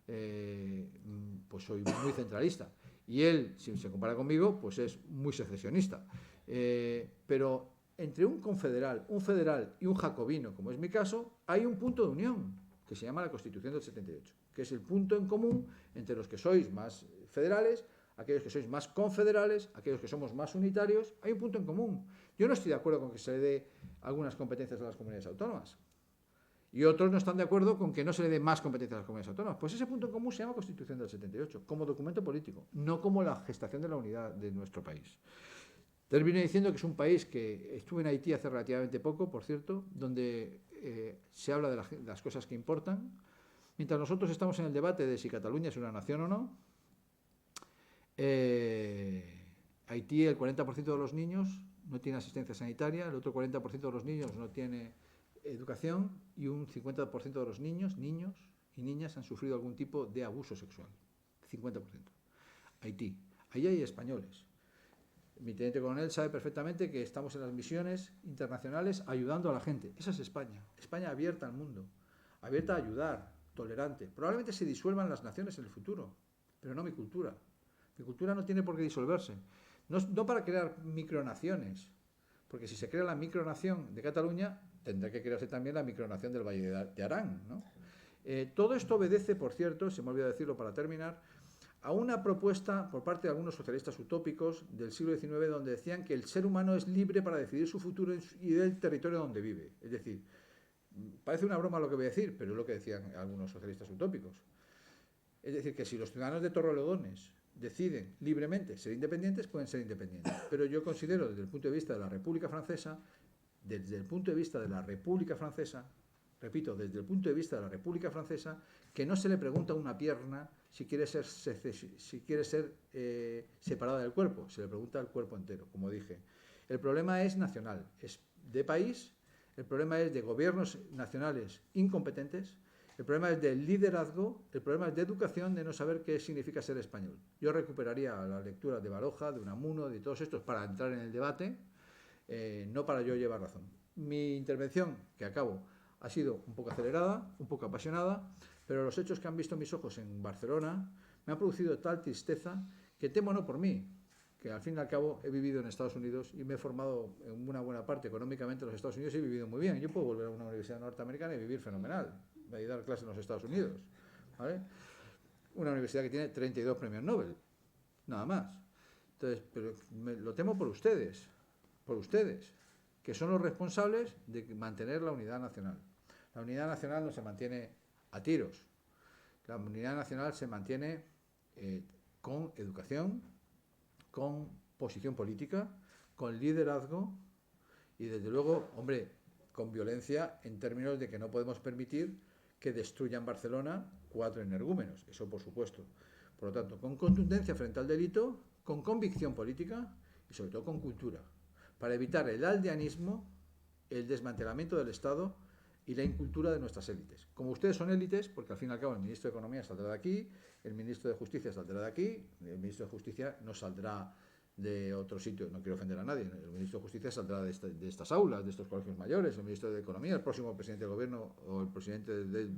pues soy muy centralista. Y él, si se compara conmigo, pues es muy secesionista. Pero entre un confederal, un federal y un jacobino, como es mi caso, hay un punto de unión, que se llama la Constitución del 78, que es el punto en común entre los que sois más federales, aquellos que sois más confederales, aquellos que somos más unitarios, hay un punto en común. Yo no estoy de acuerdo con que se le dé algunas competencias a las comunidades autónomas. Y otros no están de acuerdo con que no se le dé más competencias a las comunidades autónomas. Pues ese punto en común se llama Constitución del 78, como documento político, no como la gestación de la unidad de nuestro país. Termino diciendo que es un país que estuve en Haití hace relativamente poco, por cierto, donde se habla de las cosas que importan. Mientras nosotros estamos en el debate de si Cataluña es una nación o no, Haití, el 40% de los niños no tiene asistencia sanitaria, el otro 40% de los niños no tiene educación y un 50% de los niños y niñas han sufrido algún tipo de abuso sexual. 50%. Haití. Ahí hay españoles. Mi teniente coronel sabe perfectamente que estamos en las misiones internacionales ayudando a la gente. Esa es España. España abierta al mundo, abierta a ayudar, tolerante. Probablemente se disuelvan las naciones en el futuro, pero no mi cultura. Mi cultura no tiene por qué disolverse. No para crear micronaciones, porque si se crea la micronación de Cataluña, tendrá que crearse también la micronación del Valle de Arán, ¿no? Todo esto obedece, por cierto, se me olvidó decirlo para terminar, a una propuesta por parte de algunos socialistas utópicos del siglo XIX donde decían que el ser humano es libre para decidir su futuro y del territorio donde vive. Es decir, parece una broma lo que voy a decir, pero es lo que decían algunos socialistas utópicos. Es decir, que si los ciudadanos de Torrelodones deciden libremente ser independientes, pueden ser independientes. Pero yo considero desde el punto de vista de la República Francesa, repito, desde el punto de vista de la República Francesa, que no se le pregunta a una pierna si quiere ser separada del cuerpo, se le pregunta al cuerpo entero, como dije. El problema es nacional, es de país, el problema es de gobiernos nacionales incompetentes, el problema es de liderazgo, el problema es de educación, de no saber qué significa ser español. Yo recuperaría la lectura de Baroja, de Unamuno, de todos estos para entrar en el debate, no para yo llevar razón. Mi intervención, que acabo, ha sido un poco acelerada, un poco apasionada, pero los hechos que han visto mis ojos en Barcelona me han producido tal tristeza que temo no por mí, que al fin y al cabo he vivido en Estados Unidos y me he formado en una buena parte económicamente en los Estados Unidos y he vivido muy bien. Yo puedo volver a una universidad norteamericana y vivir fenomenal, y dar clases en los Estados Unidos, ¿vale? Una universidad que tiene 32 premios Nobel, nada más. Entonces, pero lo temo por ustedes, que son los responsables de mantener la unidad nacional. La unidad nacional no se mantiene a tiros. La unidad nacional se mantiene con educación, con posición política, con liderazgo y, desde luego, hombre, con violencia en términos de que no podemos permitir que destruyan Barcelona 4 energúmenos. Eso, por supuesto. Por lo tanto, con contundencia frente al delito, con convicción política y, sobre todo, con cultura, para evitar el aldeanismo, el desmantelamiento del Estado y la incultura de nuestras élites. Como ustedes son élites, porque al fin y al cabo el ministro de Economía saldrá de aquí, el ministro de Justicia saldrá de aquí, el ministro de Justicia no saldrá de otro sitio, no quiero ofender a nadie, el ministro de Justicia saldrá de estas aulas, de estos colegios mayores, el ministro de Economía, el próximo presidente del gobierno o el presidente del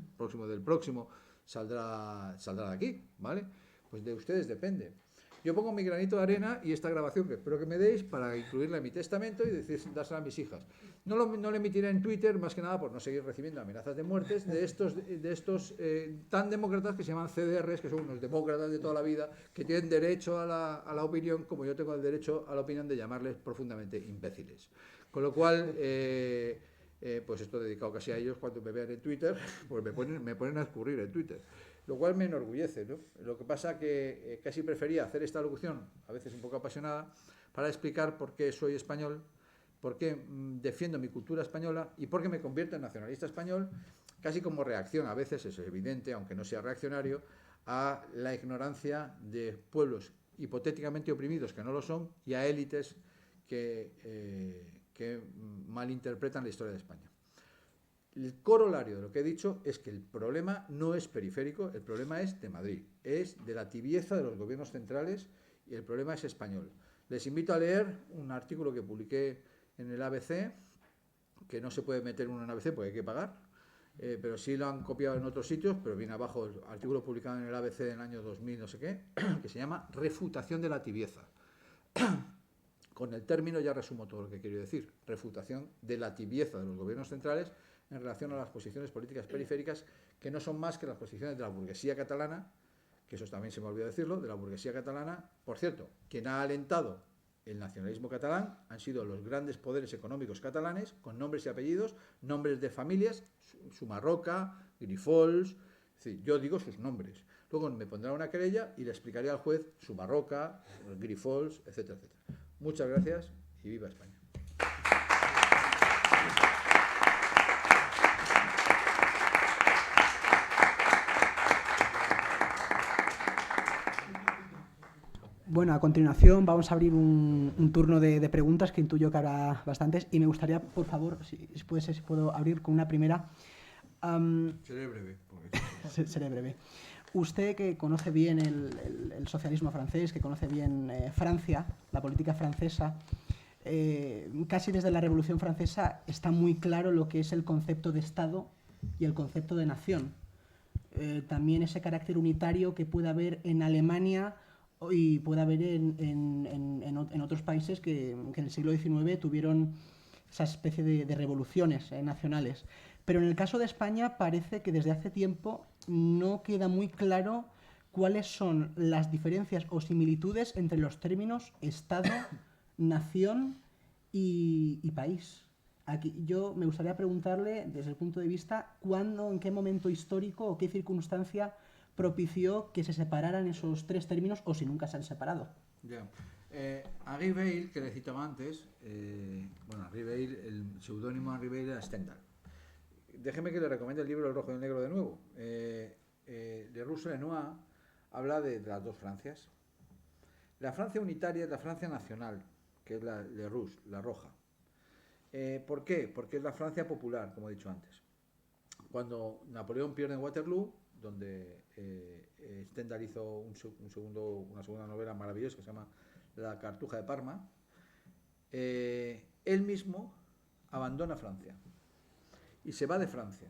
próximo saldrá de aquí, ¿vale? Pues de ustedes depende. Yo pongo mi granito de arena y esta grabación que espero que me deis para incluirla en mi testamento y dársela a mis hijas. No la emitiré en Twitter, más que nada por no seguir recibiendo amenazas de muertes de estos tan demócratas que se llaman CDRs, que son unos demócratas de toda la vida, que tienen derecho a la opinión, como yo tengo el derecho a la opinión de llamarles profundamente imbéciles. Con lo cual, pues esto dedicado casi a ellos, cuando me vean en Twitter, pues me ponen a escurrir en Twitter. Lo cual me enorgullece, ¿no? Lo que pasa que casi prefería hacer esta locución, a veces un poco apasionada, para explicar por qué soy español, por qué defiendo mi cultura española y por qué me convierto en nacionalista español, casi como reacción, a veces es evidente, aunque no sea reaccionario, a la ignorancia de pueblos hipotéticamente oprimidos que no lo son y a élites que malinterpretan la historia de España. El corolario de lo que he dicho es que el problema no es periférico, el problema es de Madrid, es de la tibieza de los gobiernos centrales y el problema es español. Les invito a leer un artículo que publiqué en el ABC, que no se puede meter uno en ABC porque hay que pagar, pero sí lo han copiado en otros sitios, pero viene abajo el artículo publicado en el ABC del año 2000, no sé qué, que se llama Refutación de la tibieza. Con el término ya resumo todo lo que quiero decir, refutación de la tibieza de los gobiernos centrales en relación a las posiciones políticas periféricas, que no son más que las posiciones de la burguesía catalana, que eso también se me olvidó decirlo, de la burguesía catalana. Por cierto, quien ha alentado el nacionalismo catalán han sido los grandes poderes económicos catalanes, con nombres y apellidos, nombres de familias, Sumarroca, Grifols, es decir, yo digo sus nombres. Luego me pondrá una querella y le explicaré al juez Sumarroca, Grifols, etcétera, etcétera. Muchas gracias y viva España.
Bueno, a continuación vamos a abrir un turno de preguntas que intuyo que habrá bastantes y me gustaría, por favor, si puede ser, si puedo abrir con una primera.
Seré breve.
Seré breve. Usted que conoce bien el socialismo francés, que conoce bien Francia, la política francesa, casi desde la Revolución Francesa está muy claro lo que es el concepto de Estado y el concepto de nación. También ese carácter unitario que puede haber en Alemania y puede haber en otros países que en el siglo XIX tuvieron esa especie de revoluciones nacionales. Pero en el caso de España parece que desde hace tiempo no queda muy claro cuáles son las diferencias o similitudes entre los términos Estado, nación y país. Aquí yo me gustaría preguntarle, desde el punto de vista, ¿cuándo, en qué momento histórico o qué circunstancia propició que se separaran esos tres términos o si nunca se han separado?
Ya. Henri Weil, que le citaba antes, Henri Weil, el seudónimo Henri Weil era Stendhal. Déjeme que le recomiende el libro El rojo y el negro de nuevo. Le Roux-Lenoir habla de las dos Francias. La Francia unitaria es la Francia nacional, que es la Le Rouge, la roja. ¿Por qué? Porque es la Francia popular, como he dicho antes. Cuando Napoleón pierde en Waterloo, donde Stendhal hizo una segunda novela maravillosa que se llama La Cartuja de Parma, él mismo abandona Francia y se va de Francia,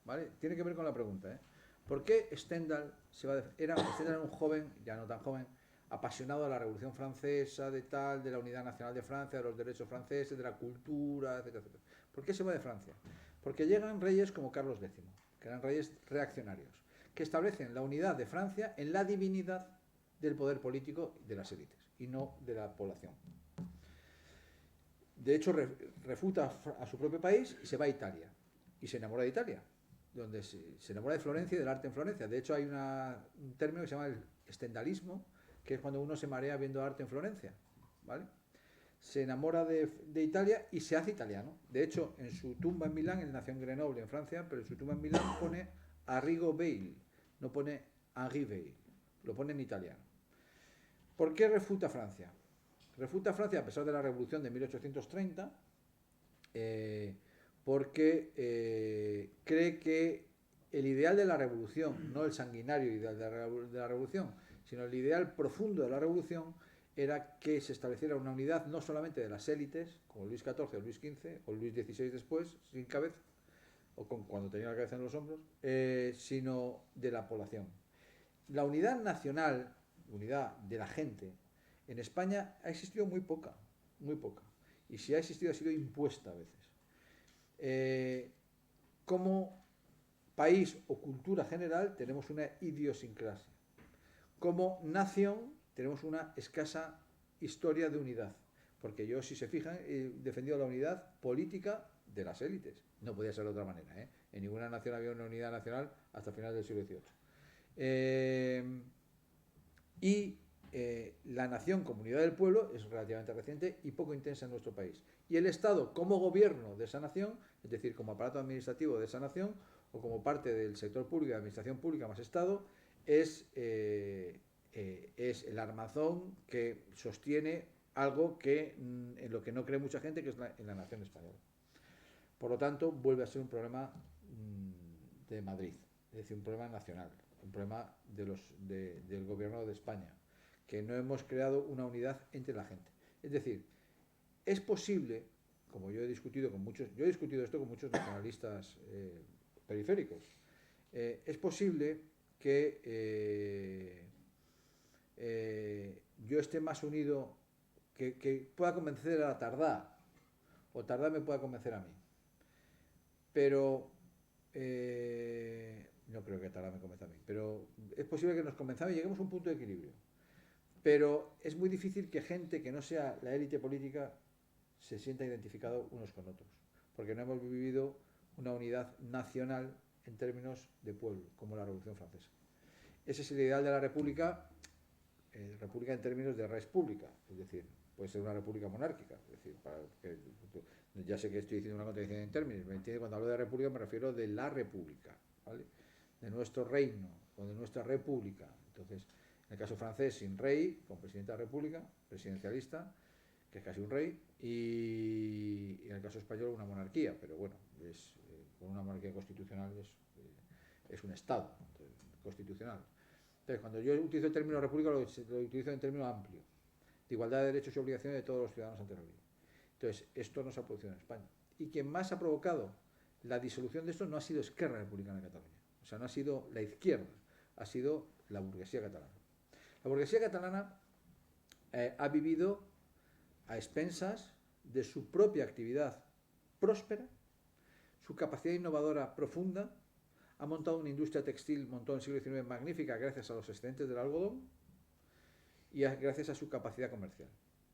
¿vale? Tiene que ver con la pregunta, ¿eh? ¿Por qué Stendhal se va de Francia? Stendhal era un joven, ya no tan joven, apasionado de la Revolución Francesa, de la unidad nacional de Francia, de los derechos franceses, de la cultura, etcétera, etcétera. ¿Por qué se va de Francia? Porque llegan reyes como Carlos X, que eran reyes reaccionarios, que establecen la unidad de Francia en la divinidad del poder político de las élites y no de la población. De hecho, refuta a su propio país y se va a Italia. Y se enamora de Italia, donde se enamora de Florencia y del arte en Florencia. De hecho, hay un término que se llama el stendhalismo, que es cuando uno se marea viendo arte en Florencia, ¿vale? Se enamora de Italia y se hace italiano. De hecho, en su tumba en Milán, él nació en Grenoble, en Francia, pero en su tumba en Milán pone Arrigo Weil, no pone Henri Weil, lo pone en italiano. ¿Por qué refuta Francia? Refuta Francia a pesar de la revolución de 1830, porque cree que el ideal de la revolución, no el sanguinario ideal de la revolución, sino el ideal profundo de la revolución, era que se estableciera una unidad no solamente de las élites, como Luis XIV o Luis XV, o Luis XVI después, sin cabeza, o cuando tenía la cabeza en los hombros, sino de la población. La unidad nacional, unidad de la gente, en España ha existido muy poca, muy poca. Y si ha existido, ha sido impuesta a veces. Como país o cultura general tenemos una idiosincrasia. Como nación tenemos una escasa historia de unidad. Porque yo, si se fijan, he defendido la unidad política de las élites. No podía ser de otra manera, ¿eh? En ninguna nación había una unidad nacional hasta finales del siglo XVIII. La nación como unidad del pueblo es relativamente reciente y poco intensa en nuestro país. Y el Estado como gobierno de esa nación, es decir, como aparato administrativo de esa nación, o como parte del sector público, de administración pública más Estado, es el armazón que sostiene algo que en lo que no cree mucha gente, que es en la nación española. Por lo tanto, vuelve a ser un problema de Madrid, es decir, un problema nacional, un problema del gobierno de España, que no hemos creado una unidad entre la gente. Es decir, es posible, como yo he discutido esto con muchos nacionalistas periféricos, es posible que yo esté más unido, que pueda convencer a Tardá, o Tardá me pueda convencer a mí. Pero no creo que catalán me convence a mí, pero es posible que nos convenzamos y lleguemos a un punto de equilibrio. Pero es muy difícil que gente que no sea la élite política se sienta identificado unos con otros, porque no hemos vivido una unidad nacional en términos de pueblo, como la Revolución Francesa. Ese es el ideal de la república en términos de res pública, es decir, puede ser una república monárquica, es decir, ya sé que estoy diciendo una contradicción en términos, ¿me entiende? Cuando hablo de república me refiero de la república, ¿vale? De nuestro reino o de nuestra república. Entonces, en el caso francés, sin rey, con presidente de la república, presidencialista, que es casi un rey, y en el caso español una monarquía, pero bueno, con una monarquía constitucional es un Estado constitucional. Entonces, cuando yo utilizo el término república, lo utilizo en término amplio, de igualdad de derechos y obligaciones de todos los ciudadanos ante la ley. Entonces, esto no se ha producido en España. Y quien más ha provocado la disolución de esto no ha sido Esquerra Republicana de Cataluña. O sea, no ha sido la izquierda, ha sido la burguesía catalana. La burguesía catalana ha vivido a expensas de su propia actividad próspera, su capacidad innovadora profunda, ha montado una industria textil, montó en el siglo XIX magnífica gracias a los excedentes del algodón y gracias a su capacidad comercial.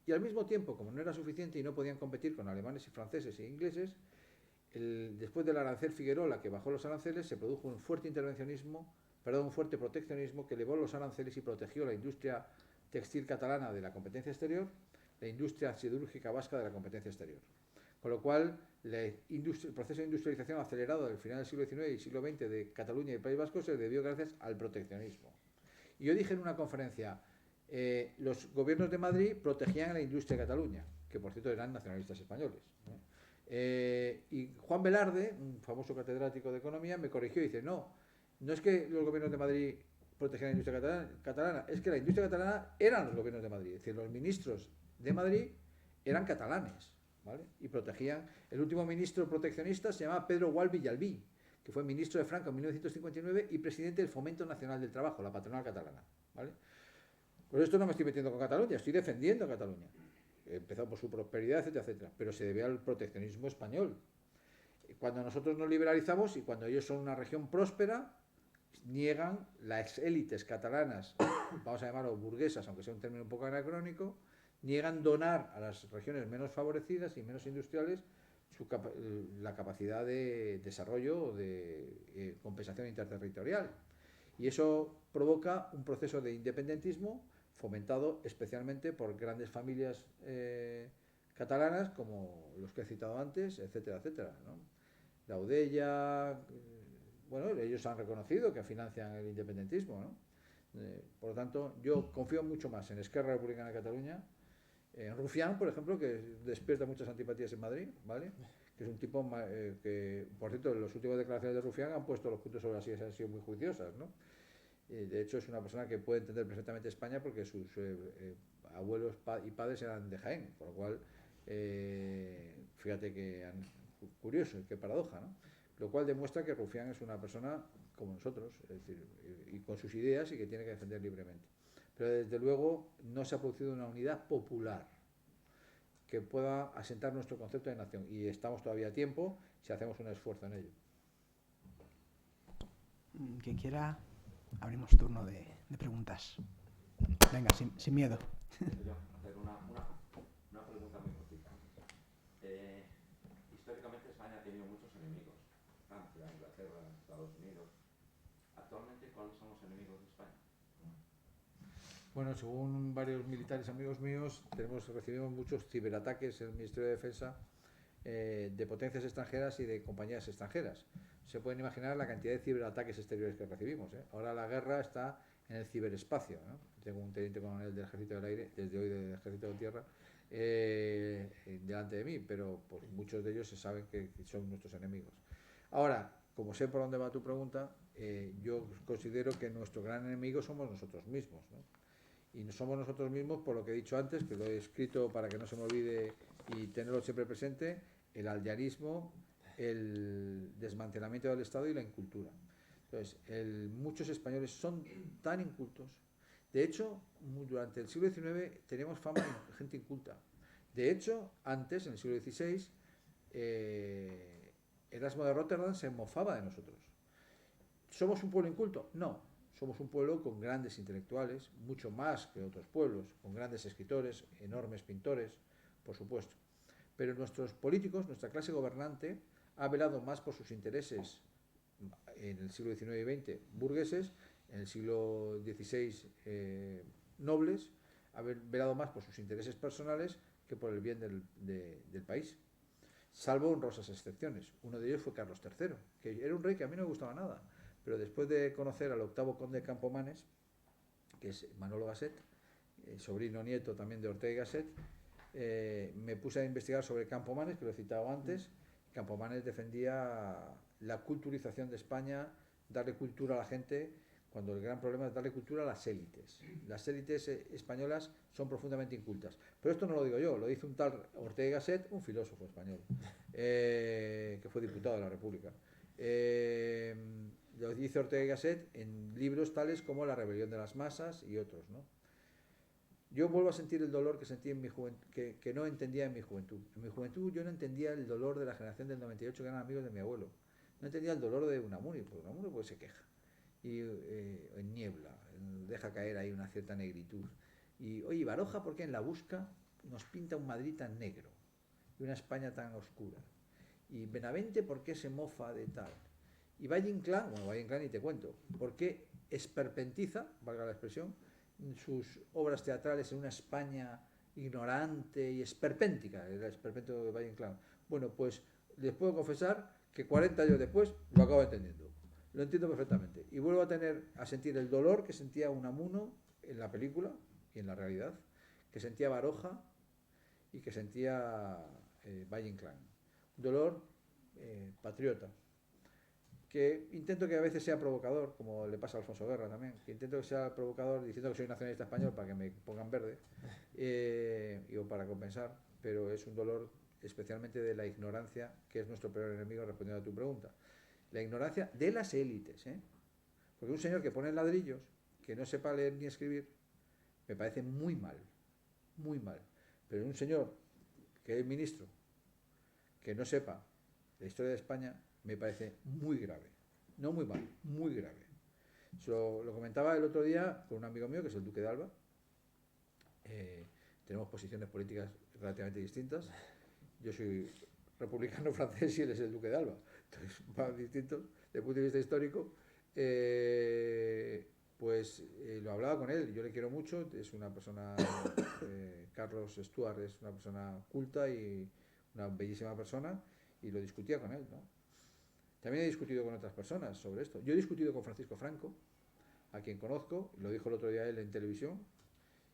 Y al mismo tiempo, como no era suficiente y no podían competir con alemanes y franceses e ingleses, después del arancel Figuerola, que bajó los aranceles, se produjo un fuerte proteccionismo que elevó los aranceles y protegió la industria textil catalana de la competencia exterior, la industria siderúrgica vasca de la competencia exterior. Con lo cual, el proceso de industrialización acelerado del final del siglo XIX y siglo XX de Cataluña y el País Vasco se debió gracias al proteccionismo. Y yo dije en una conferencia, los gobiernos de Madrid protegían a la industria de Cataluña, que por cierto eran nacionalistas españoles, ¿no? Y Juan Velarde, un famoso catedrático de economía, me corrigió y dice, no es que los gobiernos de Madrid protegían la industria catalana, es que la industria catalana eran los gobiernos de Madrid, es decir, los ministros de Madrid eran catalanes, ¿vale? Y protegían. El último ministro proteccionista se llamaba Pedro Gual Villalbí, que fue ministro de Franco en 1959 y presidente del Fomento Nacional del Trabajo, la patronal catalana, ¿vale? Por esto no me estoy metiendo con Cataluña, estoy defendiendo a Cataluña. He empezado por su prosperidad, etcétera, etcétera, pero se debe al proteccionismo español. Cuando nosotros nos liberalizamos y cuando ellos son una región próspera, niegan las élites catalanas, vamos a llamarlo burguesas, aunque sea un término un poco anacrónico, niegan donar a las regiones menos favorecidas y menos industriales la capacidad de desarrollo o de compensación interterritorial. Y eso provoca un proceso de independentismo fomentado especialmente por grandes familias catalanas como los que he citado antes, etcétera, etcétera, ¿no? Daudella, bueno, ellos han reconocido que financian el independentismo, ¿no? Por lo tanto, yo confío mucho más en Esquerra Republicana de Cataluña, en Rufián, por ejemplo, que despierta muchas antipatías en Madrid, ¿vale? Que es un tipo que, por cierto, en las últimas declaraciones de Rufián han puesto los puntos sobre las sillas, han sido muy juiciosas, ¿no? De hecho, es una persona que puede entender perfectamente España porque sus abuelos y padres eran de Jaén, por lo cual, fíjate que curioso, qué paradoja, ¿no? Lo cual demuestra que Rufián es una persona como nosotros, es decir, y con sus ideas y que tiene que defender libremente. Pero desde luego no se ha producido una unidad popular que pueda asentar nuestro concepto de nación y estamos todavía a tiempo si hacemos un esfuerzo en ello.
Quien quiera, abrimos turno de preguntas. Venga, sin miedo.
Yo hacer una pregunta muy cortita. Históricamente España ha tenido muchos enemigos. Francia, Inglaterra, Estados Unidos. Actualmente, ¿cuáles son los enemigos de España?
Bueno, según varios militares amigos míos, recibimos muchos ciberataques en el Ministerio de Defensa de potencias extranjeras y de compañías extranjeras. Se pueden imaginar la cantidad de ciberataques exteriores que recibimos, ¿eh? Ahora la guerra está en el ciberespacio, ¿no? Tengo un teniente coronel del Ejército del Aire, desde hoy del Ejército de Tierra, delante de mí, pero pues, muchos de ellos se saben que son nuestros enemigos. Ahora, como sé por dónde va tu pregunta, yo considero que nuestro gran enemigo somos nosotros mismos, ¿no? Y somos nosotros mismos, por lo que he dicho antes, que lo he escrito para que no se me olvide y tenerlo siempre presente, el aldeanismo, el desmantelamiento del Estado y la incultura. Entonces, muchos españoles son tan incultos. De hecho, durante el siglo XIX teníamos fama de gente inculta. De hecho, antes, en el siglo XVI, Erasmo de Rotterdam se mofaba de nosotros. ¿Somos un pueblo inculto? No. Somos un pueblo con grandes intelectuales, mucho más que otros pueblos, con grandes escritores, enormes pintores, por supuesto. Pero nuestros políticos, nuestra clase gobernante, ha velado más por sus intereses en el siglo XIX y XX burgueses, en el siglo XVI nobles, ha velado más por sus intereses personales que por el bien del país. Salvo honrosas excepciones. Uno de ellos fue Carlos III, que era un rey que a mí no me gustaba nada, pero después de conocer al octavo conde de Campomanes, que es Manolo Gasset, sobrino nieto también de Ortega y Gasset, me puse a investigar sobre Campomanes, que lo he citado antes. Campomanes defendía la culturización de España, darle cultura a la gente, cuando el gran problema es darle cultura a las élites. Las élites españolas son profundamente incultas. Pero esto no lo digo yo, lo dice un tal Ortega y Gasset, un filósofo español, que fue diputado de la República. Lo dice Ortega y Gasset en libros tales como La rebelión de las masas y otros, ¿no? Yo vuelvo a sentir el dolor que sentí en mi juventud, que no entendía en mi juventud. En mi juventud yo no entendía el dolor de la generación del 98 que eran amigos de mi abuelo. No entendía el dolor de Unamuno, porque Unamuno pues se queja. Y en niebla, deja caer ahí una cierta negritud. Y oye, Baroja, ¿por qué en La Busca nos pinta un Madrid tan negro y una España tan oscura? Y Benavente, ¿por qué se mofa de tal? Y Valle Inclán, bueno, Valle Inclán ni te cuento, ¿por qué esperpentiza, valga la expresión, sus obras teatrales en una España ignorante y esperpéntica, el esperpento de Valle Inclán? Bueno, pues les puedo confesar que 40 años después lo acabo entendiendo. Lo entiendo perfectamente. Y vuelvo a sentir el dolor que sentía Unamuno en la película y en la realidad, que sentía Baroja y que sentía Valle Inclán. Un dolor patriota, que intento que a veces sea provocador, como le pasa a Alfonso Guerra también, que intento que sea provocador diciendo que soy nacionalista español para que me pongan verde, o para compensar, pero es un dolor especialmente de la ignorancia, que es nuestro peor enemigo, respondiendo a tu pregunta. La ignorancia de las élites, porque un señor que pone ladrillos, que no sepa leer ni escribir, me parece muy mal, pero un señor que es ministro, que no sepa la historia de España, me parece muy grave, no muy mal, muy grave. Lo comentaba el otro día con un amigo mío, que es el Duque de Alba. Tenemos posiciones políticas relativamente distintas. Yo soy republicano francés y él es el Duque de Alba, entonces más distintos desde el punto de vista histórico. Lo hablaba con él, yo le quiero mucho, es una persona, Carlos Stuart es una persona culta y una bellísima persona, y lo discutía con él, ¿no? También he discutido con otras personas sobre esto. Yo he discutido con Francisco Franco, a quien conozco, lo dijo el otro día él en televisión,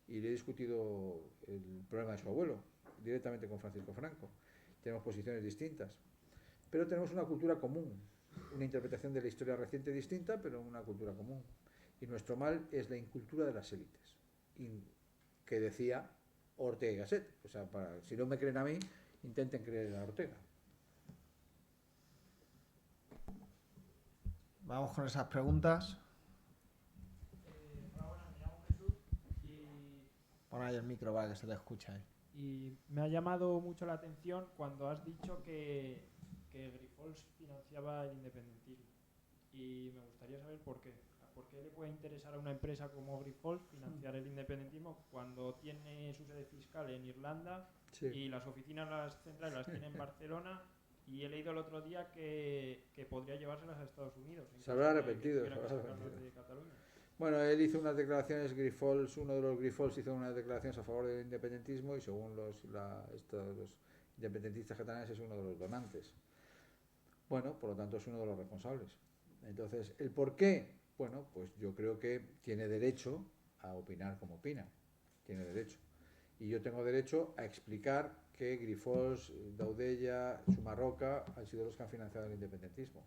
y le he discutido el problema de su abuelo directamente con Francisco Franco. Tenemos posiciones distintas, pero tenemos una cultura común, una interpretación de la historia reciente distinta, pero una cultura común. Y nuestro mal es la incultura de las élites, que decía Ortega y Gasset. O sea, si no me creen a mí, intenten creer a Ortega.
Vamos con esas preguntas.
Hola, buenas, me llamo Jesús y
Pon ahí el micro para que se te escuche.
Y me ha llamado mucho la atención cuando has dicho que Grifols financiaba el independentismo. Y me gustaría saber por qué. ¿Por qué le puede interesar a una empresa como Grifols financiar el independentismo cuando tiene su sede fiscal en Irlanda y las oficinas centrales las tiene en Barcelona? Y he leído el otro día que podría llevárselas a Estados Unidos.
Se habrá arrepentido.
De Cataluña.
Bueno, él hizo unas declaraciones, Grifols, uno de los Grifols hizo unas declaraciones a favor del independentismo, y según los independentistas catalanes es uno de los donantes. Bueno, por lo tanto es uno de los responsables. Entonces, ¿el por qué? Bueno, pues yo creo que tiene derecho a opinar como opina. Tiene derecho. Y yo tengo derecho a explicar que Grifols, Daudella, Sumarroca han sido los que han financiado el independentismo.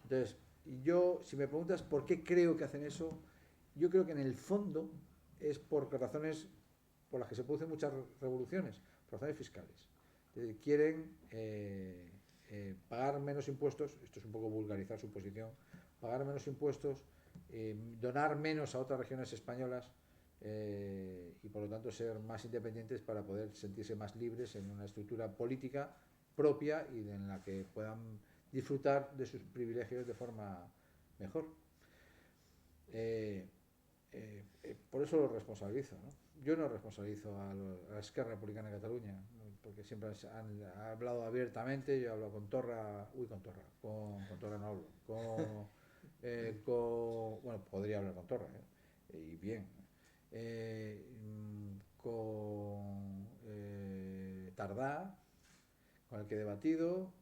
Entonces, yo, si me preguntas por qué creo que hacen eso, yo creo que en el fondo es por razones por las que se producen muchas revoluciones, por razones fiscales. Quieren pagar menos impuestos, esto es un poco vulgarizar su posición, pagar menos impuestos, donar menos a otras regiones españolas, y por lo tanto ser más independientes para poder sentirse más libres en una estructura política propia y en la que puedan disfrutar de sus privilegios de forma mejor. Por eso lo responsabilizo, ¿no? Yo no responsabilizo a Esquerra Republicana de Cataluña, ¿no? Porque siempre han hablado abiertamente. Yo he hablado con Torra, con Torra no hablo, bueno, podría hablar con Torra, y bien, con Tardá, con el que he debatido,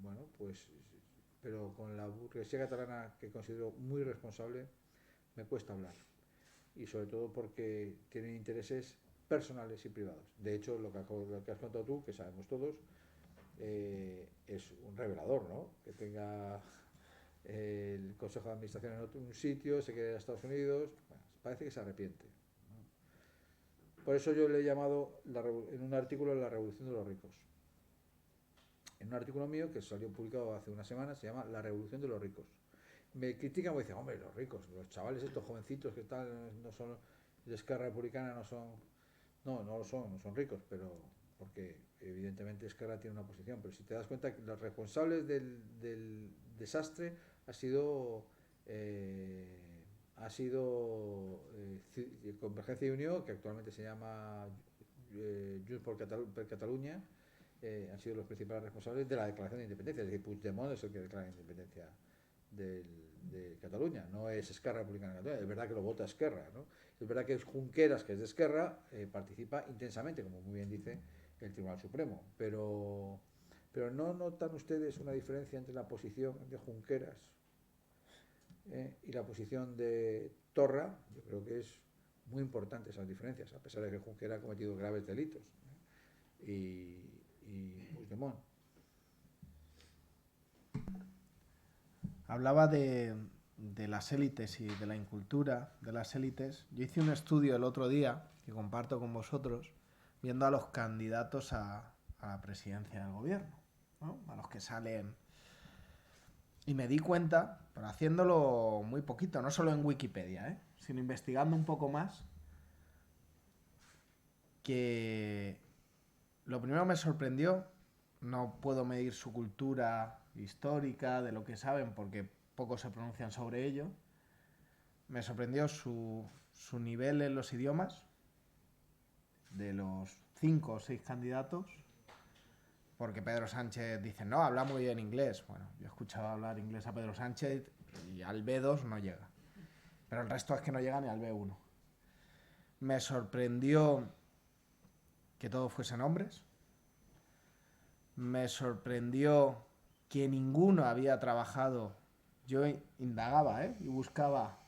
bueno, pues, pero con la burguesía catalana, que considero muy responsable, me cuesta hablar. Y sobre todo porque tienen intereses personales y privados. De hecho, lo que has contado tú, que sabemos todos, es un revelador, ¿no? Que tenga el Consejo de Administración en un sitio, se quede en Estados Unidos, bueno, parece que se arrepiente, ¿no? Por eso yo le he llamado en un artículo la revolución de los ricos. En un artículo mío que salió publicado hace unas semanas, se llama La revolución de los ricos. Me critican, me dicen, hombre, los ricos, los chavales estos jovencitos que tal, no son de Esquerra Republicana, no lo son, no son ricos, pero porque evidentemente Esquerra tiene una posición, pero si te das cuenta que los responsables del desastre ha sido Convergencia y Unió, que actualmente se llama Junts per Catalunya, han sido los principales responsables de la declaración de independencia. Es decir, Puigdemont es el que declara la independencia de Cataluña, no es Esquerra Republicana de Cataluña. Es verdad que lo vota Esquerra, ¿no? Es verdad que Junqueras, que es de Esquerra, participa intensamente, como muy bien dice el Tribunal Supremo, pero ¿no notan ustedes una diferencia entre la posición de Junqueras y la posición de Torra? Yo creo que es muy importante esas diferencias, a pesar de que Junqueras ha cometido graves delitos, y Puigdemont.
Hablaba de las élites y de la incultura de las élites. Yo hice un estudio el otro día, que comparto con vosotros, viendo a los candidatos a la presidencia del gobierno, ¿no? A los que salen. Y me di cuenta, pero haciéndolo muy poquito, no solo en Wikipedia, sino investigando un poco más, que lo primero me sorprendió. No puedo medir su cultura histórica, de lo que saben, porque poco se pronuncian sobre ello. Me sorprendió su nivel en los idiomas, de los 5 o 6 candidatos, porque Pedro Sánchez dice, no, habla muy bien inglés. Bueno, yo he escuchado hablar inglés a Pedro Sánchez y al B2 no llega. Pero el resto es que no llega ni al B1. Me sorprendió que todos fuesen hombres. Me sorprendió que ninguno había trabajado. Yo indagaba, y buscaba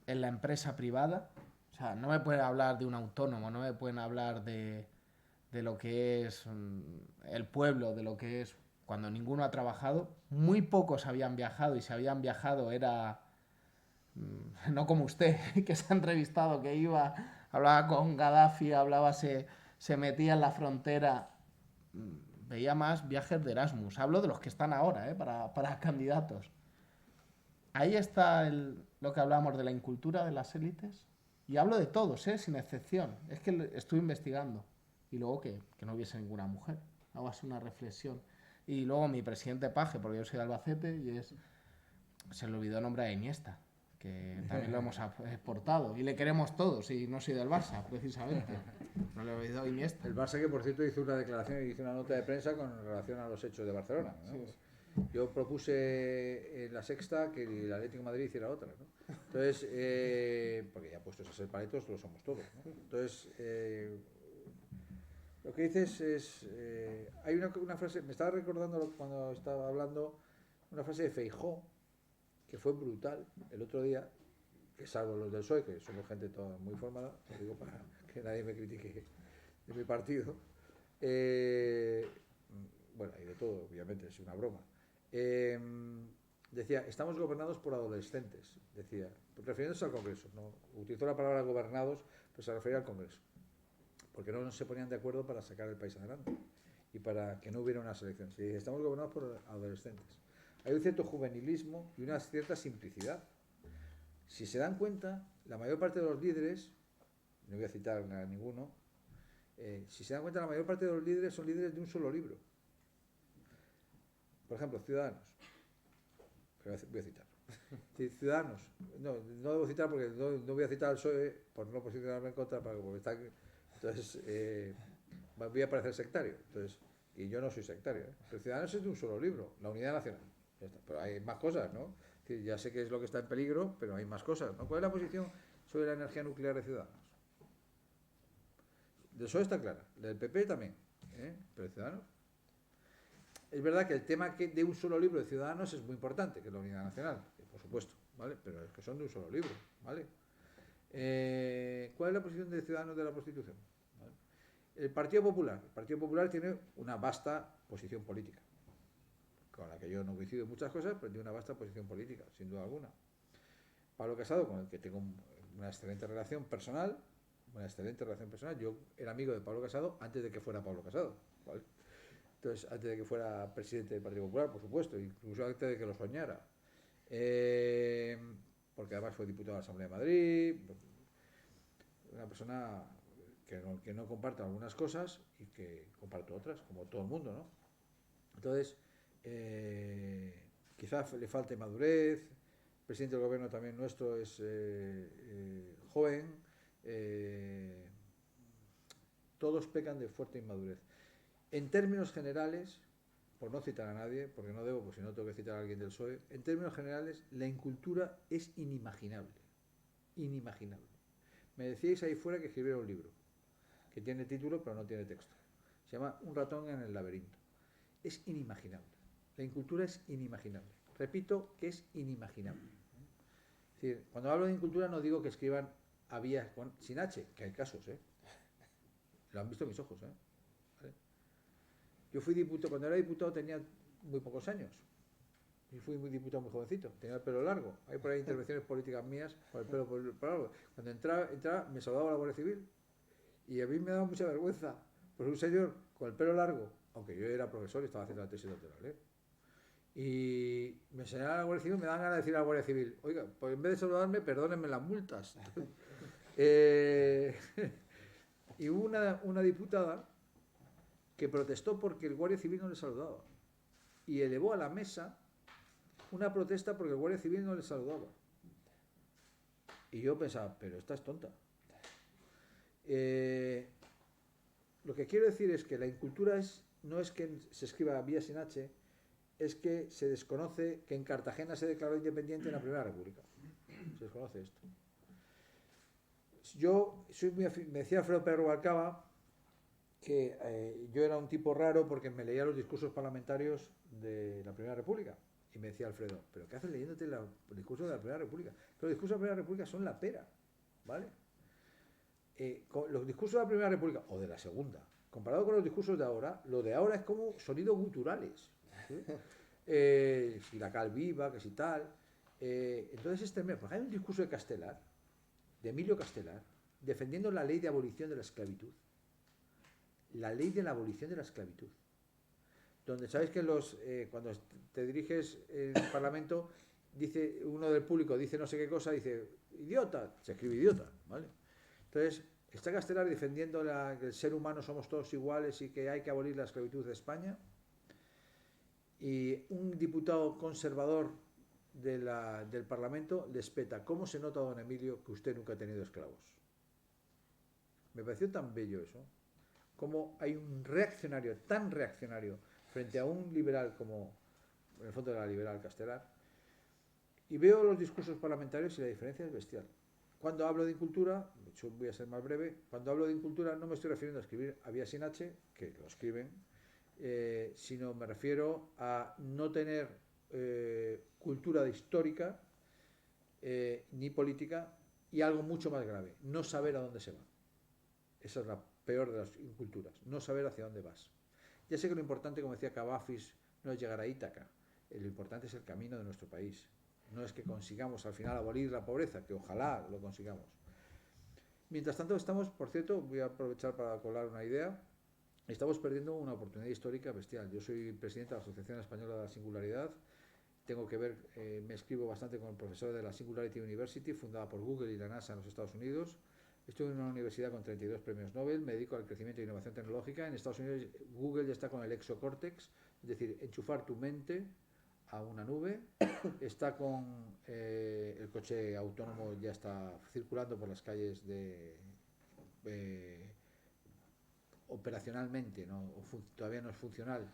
en la empresa privada. O sea, no me pueden hablar de un autónomo, no me pueden hablar de lo que es el pueblo, de lo que es cuando ninguno ha trabajado. Muy pocos habían viajado, y si habían viajado era no como usted, que se ha entrevistado, que iba, hablaba con Gaddafi, se metía en la frontera. Veía más viajes de Erasmus. Hablo de los que están ahora, para candidatos. Ahí está lo que hablamos de la incultura de las élites. Y hablo de todos, sin excepción. Es que estoy investigando. Y luego que no hubiese ninguna mujer. Hago así una reflexión. Y luego mi presidente Paje, porque yo soy de Albacete, y se le olvidó nombrar a Iniesta, que también lo hemos exportado. Y le queremos todos, y no soy del Barça, precisamente. No le he olvidado a Iniesta.
El Barça, que por cierto hizo una declaración y hizo una nota de prensa con relación a los hechos de Barcelona, ¿no? Sí. Yo propuse en La Sexta que el Atlético de Madrid hiciera otra, ¿no? Entonces, porque ya puestos a ser paletos lo somos todos, ¿no? Entonces, lo que dices es, hay una frase, me estaba recordando cuando estaba hablando, una frase de Feijóo, que fue brutal el otro día, que salvo los del PSOE, que somos gente toda muy formada, lo digo para que nadie me critique de mi partido, bueno, y de todo, obviamente, es una broma. Decía, estamos gobernados por adolescentes, decía, refiriéndose al Congreso, no utilizó la palabra gobernados, pero se refería al Congreso, porque no se ponían de acuerdo para sacar el país adelante y para que no hubiera unas elecciones. Y estamos gobernados por adolescentes. Hay un cierto juvenilismo y una cierta simplicidad. Si se dan cuenta, la mayor parte de los líderes, no voy a citar a ninguno, si se dan cuenta, la mayor parte de los líderes son líderes de un solo libro. Por ejemplo, Ciudadanos. Pero voy a citar. Ciudadanos, no debo citar porque no voy a citar al PSOE por no posicionarme en contra, porque está, entonces voy a parecer sectario. Entonces, y yo no soy sectario, ¿eh? Pero Ciudadanos es de un solo libro, la unidad nacional. Ya está. Pero hay más cosas, ¿no? Es decir, ya sé que es lo que está en peligro, pero hay más cosas, ¿no? ¿Cuál es la posición sobre la energía nuclear de Ciudadanos? Del PSOE está clara, del PP también, ¿eh? Pero de Ciudadanos. Es verdad que el tema de un solo libro de Ciudadanos es muy importante, que es la unidad nacional, por supuesto, ¿vale? Pero es que son de un solo libro, ¿vale? ¿Cuál es la posición de Ciudadanos de la prostitución? ¿Vale? El Partido Popular tiene una vasta posición política, con la que yo no coincido en muchas cosas, pero tiene una vasta posición política, sin duda alguna. Pablo Casado, con el que tengo una excelente relación personal, yo era amigo de Pablo Casado antes de que fuera Pablo Casado, ¿vale? Entonces, antes de que fuera presidente del Partido Popular, por supuesto, incluso antes de que lo soñara. Porque además fue diputado de la Asamblea de Madrid, una persona que no comparte algunas cosas y que comparte otras, como todo el mundo, ¿no? Entonces, quizás le falte madurez. El presidente del gobierno también nuestro es joven. Todos pecan de fuerte inmadurez. En términos generales, por no citar a nadie, porque no debo, pues si no tengo que citar a alguien del PSOE, en términos generales, la incultura es inimaginable. Inimaginable. Me decíais ahí fuera que escribiera un libro, que tiene título pero no tiene texto. Se llama Un ratón en el laberinto. Es inimaginable. La incultura es inimaginable. Repito que es inimaginable. Es decir, cuando hablo de incultura no digo que escriban sin H, que hay casos, ¿eh? Lo han visto mis ojos, ¿eh? ¿Vale? Yo fui diputado, cuando era diputado tenía muy pocos años. Y fui muy diputado muy jovencito, tenía el pelo largo. Hay por ahí intervenciones políticas mías con el pelo largo. Cuando entraba, me saludaba la Guardia Civil. Y a mí me daba mucha vergüenza. Pues un señor con el pelo largo, aunque yo era profesor y estaba haciendo la tesis doctoral, ¿eh? Y me enseñaba la Guardia Civil, me daban ganas de decir a la Guardia Civil, oiga, pues en vez de saludarme, perdónenme las multas. Y hubo una diputada que protestó porque el Guardia Civil no le saludaba. Y elevó a la mesa una protesta porque el Guardia Civil no le saludaba. Y yo pensaba, pero esta es tonta. Lo que quiero decir es que la incultura no es que se escriba vía sin H, es que se desconoce que en Cartagena se declaró independiente en la Primera República. Se desconoce esto. Yo me decía Alfredo Pérez Rubalcaba que yo era un tipo raro porque me leía los discursos parlamentarios de la Primera República. Y me decía Alfredo, ¿pero qué haces leyéndote los discursos de la Primera República? Pero los discursos de la Primera República son la pera, ¿vale? Los discursos de la Primera República, o de la Segunda, comparado con los discursos de ahora, lo de ahora es como sonidos guturales, ¿sí? Si la cal viva, que si tal. Entonces es tremendo, porque hay un discurso de Castelar, de Emilio Castelar, defendiendo la ley de abolición de la esclavitud. La ley de la abolición de la esclavitud. Donde sabéis que cuando te diriges en el Parlamento, dice uno del público, dice no sé qué cosa, dice idiota, se escribe idiota, ¿vale? Entonces, está Castelar defendiendo que el ser humano somos todos iguales y que hay que abolir la esclavitud de España. Y un diputado conservador del Parlamento les peta, ¿cómo se nota, don Emilio, que usted nunca ha tenido esclavos? Me pareció tan bello eso. Cómo hay un reaccionario, tan reaccionario, frente a un liberal como, en el fondo era liberal Castelar, y veo los discursos parlamentarios y la diferencia es bestial. Cuando hablo de incultura, yo voy a ser más breve, cuando hablo de incultura no me estoy refiriendo a escribir a vía sin H, que lo escriben, sino me refiero a no tener cultura histórica ni política, y algo mucho más grave, no saber a dónde se va. Esa es la peor de las inculturas, no saber hacia dónde vas. Ya sé que lo importante, como decía Cavafis, no es llegar a Ítaca, lo importante es el camino de nuestro país. No es que consigamos al final abolir la pobreza, que ojalá lo consigamos. Mientras tanto estamos, por cierto, voy a aprovechar para colar una idea, estamos perdiendo una oportunidad histórica bestial. Yo soy presidente de la Asociación Española de la Singularidad, tengo que ver, me escribo bastante con el profesor de la Singularity University, fundada por Google y la NASA en los Estados Unidos. Estoy en una universidad con 32 premios Nobel, me dedico al crecimiento e innovación tecnológica. En Estados Unidos Google ya está con el ExoCortex, es decir, enchufar tu mente a una nube, está con el coche autónomo, ya está circulando por las calles operacionalmente, ¿no? Todavía no es funcional,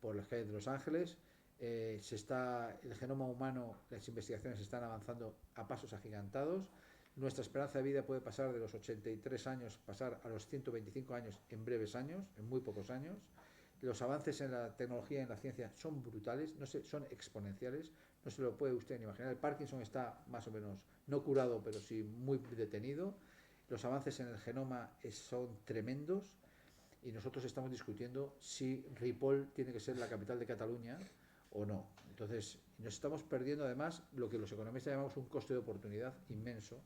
por las calles de Los Ángeles. El genoma humano, las investigaciones están avanzando a pasos agigantados. Nuestra esperanza de vida puede pasar de los 83 años, pasar a los 125 años en breves años, en muy pocos años. Los avances en la tecnología y en la ciencia son brutales, son exponenciales, no se lo puede usted ni imaginar. El Parkinson está más o menos, no curado, pero sí muy detenido. Los avances en el genoma son tremendos y nosotros estamos discutiendo si Ripoll tiene que ser la capital de Cataluña o no. Entonces, nos estamos perdiendo además lo que los economistas llamamos un coste de oportunidad inmenso.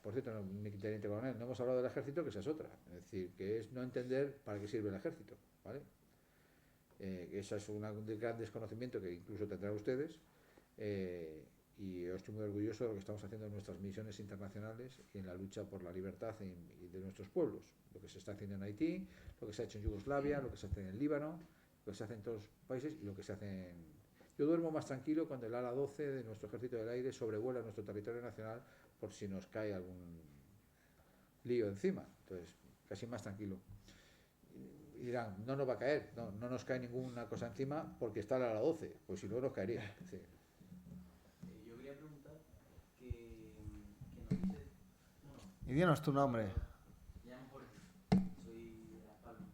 Por cierto, mi teniente coronel, no hemos hablado del ejército, que esa es otra. Es decir, que es no entender para qué sirve el ejército, ¿vale? Ese es un gran desconocimiento que incluso tendrán ustedes. Y yo estoy muy orgulloso de lo que estamos haciendo en nuestras misiones internacionales y en la lucha por la libertad y de nuestros pueblos. Lo que se está haciendo en Haití, lo que se ha hecho en Yugoslavia, lo que se hace en el Líbano, lo que se hace en todos los países y lo que se hace en... Yo duermo más tranquilo cuando el ala 12 de nuestro ejército del aire sobrevuela nuestro territorio nacional por si nos cae algún lío encima. Entonces, casi más tranquilo. Y dirán, no nos va a caer, no nos cae ninguna cosa encima porque está el ala 12, pues si no nos caería. Sí.
Yo quería preguntar que nos dices...
Y dinos tu nombre.
Me llamo Jorge, soy de Las Palmas.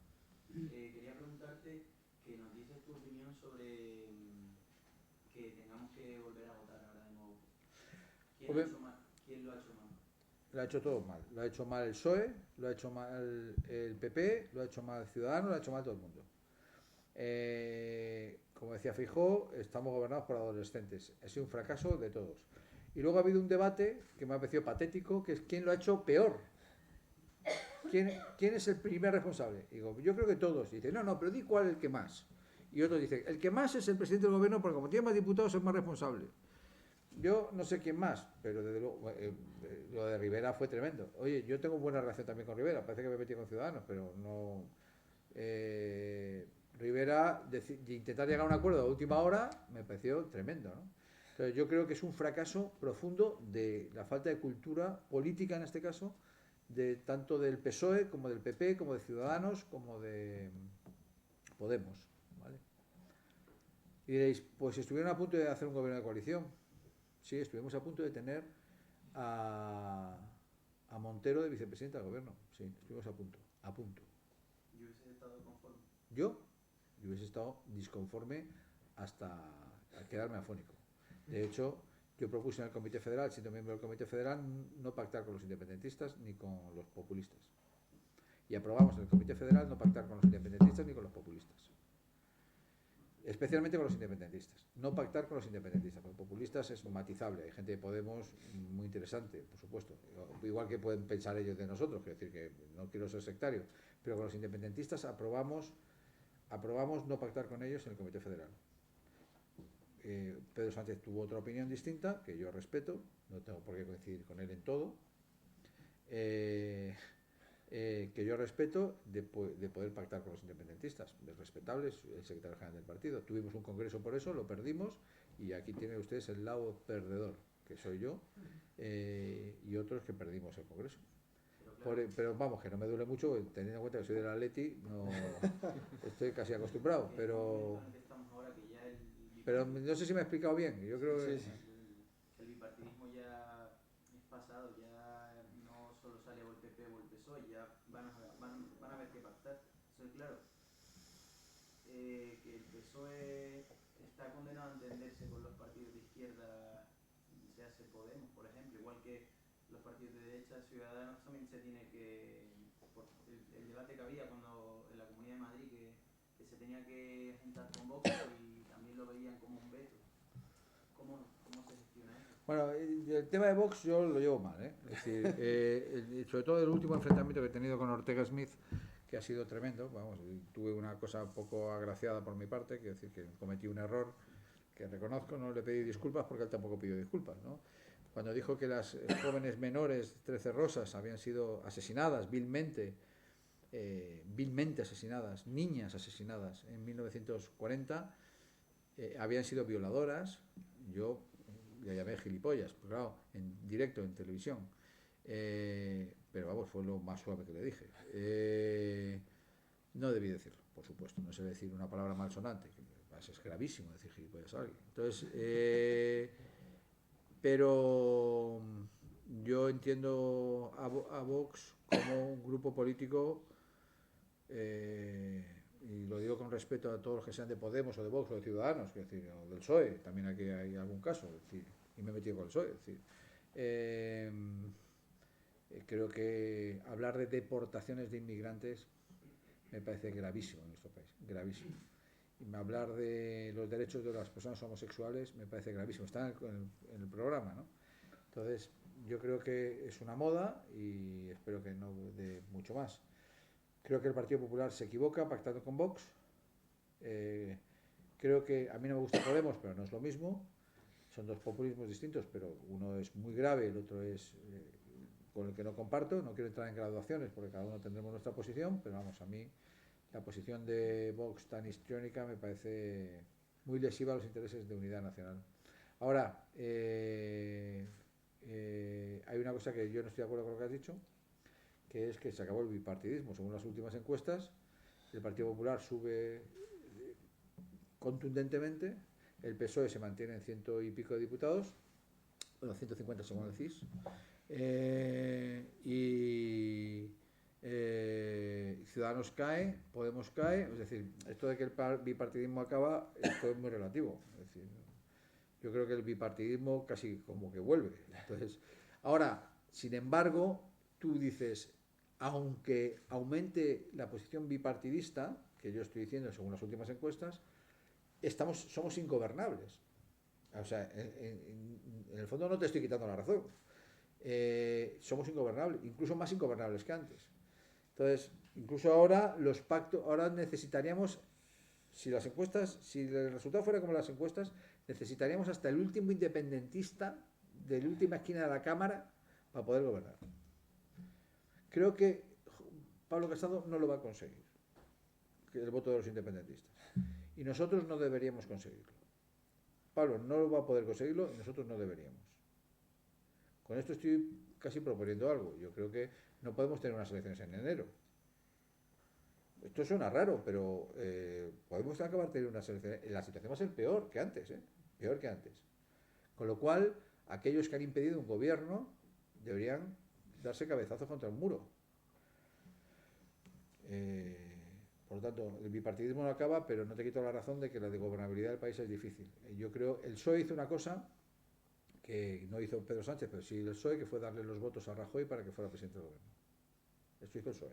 Quería preguntarte que nos dices tu opinión sobre que tengamos que volver a votar ahora de nuevo. ¿Quién lo ha hecho mal?
Lo ha hecho todo mal. Lo ha hecho mal el PSOE, lo ha hecho mal el PP, lo ha hecho mal Ciudadanos, lo ha hecho mal todo el mundo. Como decía Feijóo, estamos gobernados por adolescentes. Ha sido un fracaso de todos. Y luego ha habido un debate que me ha parecido patético, que es quién lo ha hecho peor. ¿Quién es el primer responsable? Y digo, yo creo que todos. Y dice, no, pero di cuál es el que más. Y otros dicen, el que más es el presidente del gobierno porque como tiene más diputados es más responsable. Yo no sé quién más, pero desde luego lo de Rivera fue tremendo. Oye, yo tengo buena relación también con Rivera, parece que me metí con Ciudadanos, pero no... Rivera, intentar llegar a un acuerdo a última hora, me pareció tremendo, ¿no? Entonces yo creo que es un fracaso profundo de la falta de cultura política, en este caso, tanto del PSOE, como del PP, como de Ciudadanos, como de Podemos, ¿vale? Y diréis, pues estuvieron a punto de hacer un gobierno de coalición. Sí, estuvimos a punto de tener a Montero de vicepresidenta del gobierno. Sí, estuvimos a punto.
¿Yo hubiese estado conforme?
Yo hubiese estado disconforme hasta quedarme afónico. De hecho, yo propuse en el Comité Federal, siendo miembro del Comité Federal, no pactar con los independentistas ni con los populistas. Y aprobamos en el Comité Federal no pactar con los independentistas ni con los populistas. Especialmente con los independentistas. No pactar con los independentistas. Con los populistas es matizable. Hay gente de Podemos muy interesante, por supuesto. Igual que pueden pensar ellos de nosotros, quiero decir que no quiero ser sectario. Pero con los independentistas aprobamos no pactar con ellos en el Comité Federal. Pedro Sánchez tuvo otra opinión distinta, que yo respeto, no tengo por qué coincidir con él en todo. Que yo respeto de poder pactar con los independentistas. Es respetable, es el secretario general del partido. Tuvimos un congreso por eso, lo perdimos, y aquí tienen ustedes el lado perdedor, que soy yo, y otros que perdimos el congreso. Pero vamos, que no me duele mucho, teniendo en cuenta que soy del Atleti, no estoy casi acostumbrado, pero no sé si me he explicado bien. Yo creo que...
El bipartidismo ya es pasado, ya no solo sale o el PP o el PSOE, ya van a ver qué pactar, eso es claro. Que el PSOE está condenado a entenderse con los partidos de izquierda, se hace Podemos, por ejemplo, igual que los partidos de derecha, Ciudadanos también se tiene que... El debate que había cuando en la Comunidad de Madrid, que se tenía que juntar con Vox y también lo veían como un veto. ¿Cómo se gestiona eso?
Bueno, el tema de Vox yo lo llevo mal, ¿eh? Es decir, sobre todo el último enfrentamiento que he tenido con Ortega Smith, que ha sido tremendo. Vamos, tuve una cosa un poco agraciada por mi parte, quiero decir que cometí un error que reconozco, no le pedí disculpas porque él tampoco pidió disculpas, ¿no? Cuando dijo que las jóvenes menores 13 rosas habían sido asesinadas vilmente asesinadas, niñas asesinadas en 1940, habían sido violadoras. Yo le llamé gilipollas, pues claro, en directo, en televisión. Pero vamos, fue lo más suave que le dije. No debí decirlo, por supuesto. No se debe decir una palabra malsonante, que es gravísimo decir gilipollas a alguien. Entonces, pero yo entiendo a Vox como un grupo político, y lo digo con respeto a todos los que sean de Podemos o de Vox o de Ciudadanos, es decir, o del PSOE, también aquí hay algún caso, es decir, y me he metido con el PSOE, es decir, creo que hablar de deportaciones de inmigrantes me parece gravísimo en nuestro país, gravísimo. Y hablar de los derechos de las personas homosexuales me parece gravísimo, está en el programa, ¿no? Entonces, yo creo que es una moda y espero que no de mucho más. Creo que el Partido Popular se equivoca pactando con Vox. Creo que a mí no me gusta Podemos, pero no es lo mismo. Son dos populismos distintos, pero uno es muy grave, el otro es con el que no comparto. No quiero entrar en graduaciones porque cada uno tendremos nuestra posición, pero vamos, a mí la posición de Vox tan histriónica me parece muy lesiva a los intereses de unidad nacional. Ahora, hay una cosa que yo no estoy de acuerdo con lo que has dicho, que es que se acabó el bipartidismo. Según las últimas encuestas, el Partido Popular sube contundentemente, el PSOE se mantiene en 100 y pico de diputados, bueno, 150 según el CIS, y Ciudadanos cae, Podemos cae, es decir, esto de que el bipartidismo acaba, esto es muy relativo, es decir, yo creo que el bipartidismo casi como que vuelve. Entonces, ahora, sin embargo, tú dices, aunque aumente la posición bipartidista, que yo estoy diciendo según las últimas encuestas, somos ingobernables. O sea, en el fondo no te estoy quitando la razón. Somos ingobernables, incluso más ingobernables que antes. Entonces, incluso ahora los pactos, ahora necesitaríamos, si el resultado fuera como las encuestas, necesitaríamos hasta el último independentista de la última esquina de la Cámara para poder gobernar. Creo que Pablo Casado no lo va a conseguir, el voto de los independentistas. Y nosotros no deberíamos conseguirlo. Pablo no lo va a poder conseguirlo y nosotros no deberíamos. Con esto estoy casi proponiendo algo. Yo creo que no podemos tener unas elecciones en enero. Esto suena raro, pero podemos acabar teniendo unas elecciones. La situación va a ser peor que antes, peor que antes. Con lo cual, aquellos que han impedido un gobierno deberían darse cabezazos contra el muro. Por lo tanto, el bipartidismo no acaba, pero no te quito la razón de que la de gobernabilidad del país es difícil. Yo creo, el PSOE hizo una cosa que no hizo Pedro Sánchez, pero sí el PSOE, que fue darle los votos a Rajoy para que fuera presidente del gobierno. Esto hizo el PSOE,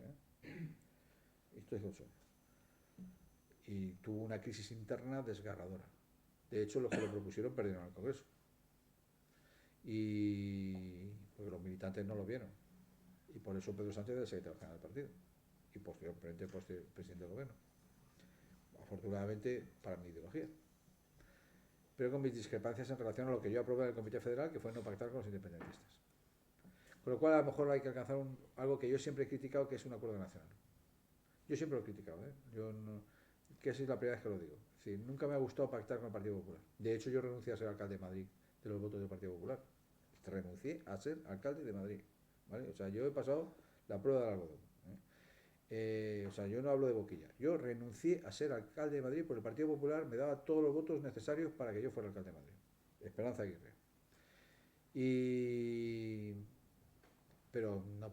Esto hizo el PSOE. Y tuvo una crisis interna desgarradora. De hecho, los que lo propusieron perdieron el Congreso. Y porque los militantes no lo vieron. Y por eso Pedro Sánchez es el secretario general del partido. Y posteriormente presidente del gobierno. Afortunadamente para mi ideología. Pero con mis discrepancias en relación a lo que yo aprobé en el Comité Federal, que fue no pactar con los independentistas. Con lo cual a lo mejor hay que alcanzar algo que yo siempre he criticado, que es un acuerdo nacional. Yo siempre lo he criticado, Yo no, que esa es la primera vez que lo digo. Es decir, nunca me ha gustado pactar con el Partido Popular. De hecho, yo renuncié a ser alcalde de Madrid de los votos del Partido Popular. Renuncié a ser alcalde de Madrid. ¿Vale? O sea, yo he pasado la prueba del algodón. O sea, yo no hablo de boquilla. Yo renuncié a ser alcalde de Madrid porque el Partido Popular me daba todos los votos necesarios para que yo fuera alcalde de Madrid. Esperanza Aguirre. Pero no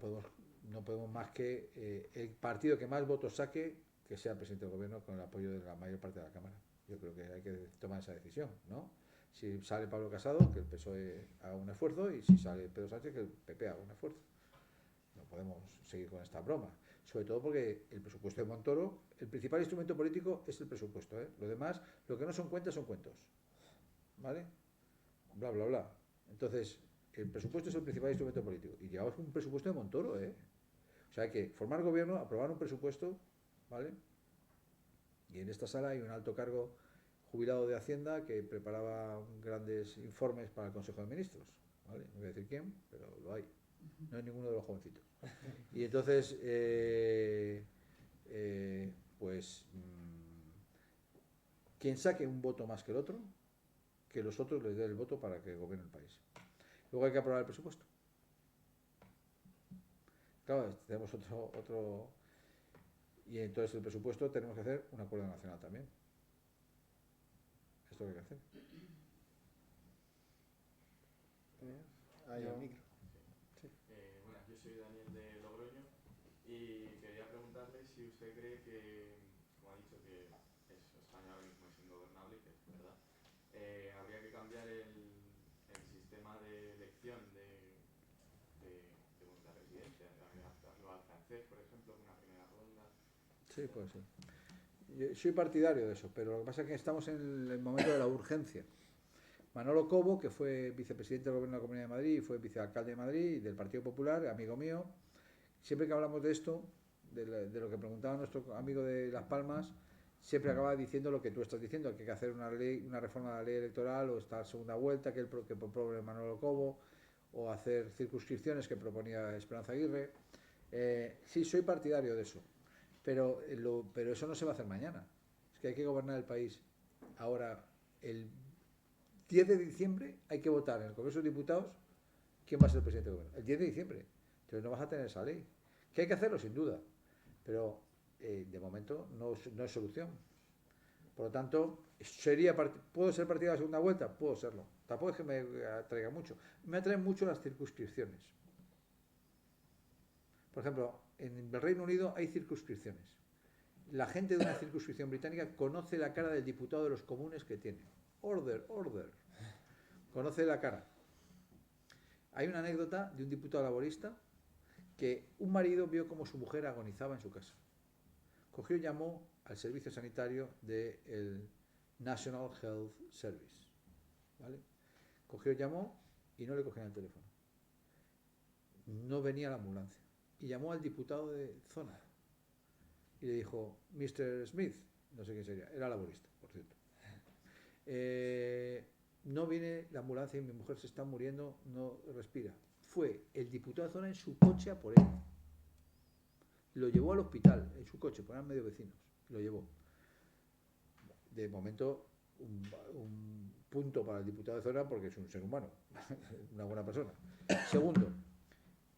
podemos más que el partido que más votos saque, que sea presidente del gobierno con el apoyo de la mayor parte de la Cámara. Yo creo que hay que tomar esa decisión, ¿no? Si sale Pablo Casado, que el PSOE haga un esfuerzo, y si sale Pedro Sánchez, que el PP haga un esfuerzo. No podemos seguir con esta broma. Sobre todo porque el presupuesto de Montoro, el principal instrumento político es el presupuesto, Lo demás, lo que no son cuentas son cuentos. ¿Vale? Bla, bla, bla. Entonces, el presupuesto es el principal instrumento político. Y llevamos un presupuesto de Montoro, O sea, hay que formar gobierno, aprobar un presupuesto, ¿vale? Y en esta sala hay un alto cargo jubilado de Hacienda que preparaba grandes informes para el Consejo de Ministros, ¿vale? No voy a decir quién, pero lo hay. No hay ninguno de los jovencitos. Y entonces, quien saque un voto más que el otro, que los otros les den el voto para que gobierne el país. Luego hay que aprobar el presupuesto. Claro, tenemos otro y entonces el presupuesto tenemos que hacer un acuerdo nacional también. Esto que hay que hacer.
Ahí
Yo-
el micro.
Bueno, yo soy Daniel de Logroño y quería preguntarle si usted cree que, como ha dicho, que España ahora mismo es ingobernable, que es verdad, habría que cambiar el sistema de elección de la residencia, adaptarlo al francés, por ejemplo, una primera ronda.
Sí, pues sí. Yo soy partidario de eso, pero lo que pasa es que estamos en el momento de la urgencia. Manolo Cobo, que fue vicepresidente del Gobierno de la Comunidad de Madrid y fue vicealcalde de Madrid y del Partido Popular, amigo mío, siempre que hablamos de esto, de lo que preguntaba nuestro amigo de Las Palmas, siempre acaba diciendo lo que tú estás diciendo, que hay que hacer una ley, una reforma de la ley electoral o esta segunda vuelta que propone Manolo Cobo, o hacer circunscripciones que proponía Esperanza Aguirre. Sí, soy partidario de eso, pero eso no se va a hacer mañana. Es que hay que gobernar el país. Ahora, el 10 de diciembre hay que votar en el Congreso de Diputados quién va a ser el presidente del gobierno. El 10 de diciembre. Entonces no vas a tener esa ley. Que hay que hacerlo, sin duda. Pero de momento no es solución. Por lo tanto, ¿puedo ser partidario de la segunda vuelta? Puedo serlo. Tampoco es que me atraiga mucho. Me atraen mucho las circunscripciones. Por ejemplo, en el Reino Unido hay circunscripciones. La gente de una circunscripción británica conoce la cara del diputado de los comunes que tiene. Order. Conoce la cara. Hay una anécdota de un diputado laborista que un marido vio cómo su mujer agonizaba en su casa. Cogió y llamó al servicio sanitario del National Health Service. ¿Vale? Cogió y llamó y no le cogían el teléfono. No venía la ambulancia. Y llamó al diputado de zona. Y le dijo, Mr. Smith, no sé quién sería, era laborista, por cierto. No viene la ambulancia y mi mujer se está muriendo, no respira. Fue el diputado de zona en su coche a por él. Lo llevó al hospital, en su coche, porque eran medio vecinos. Lo llevó. De momento, un punto para el diputado de zona porque es un ser humano, una buena persona. Segundo,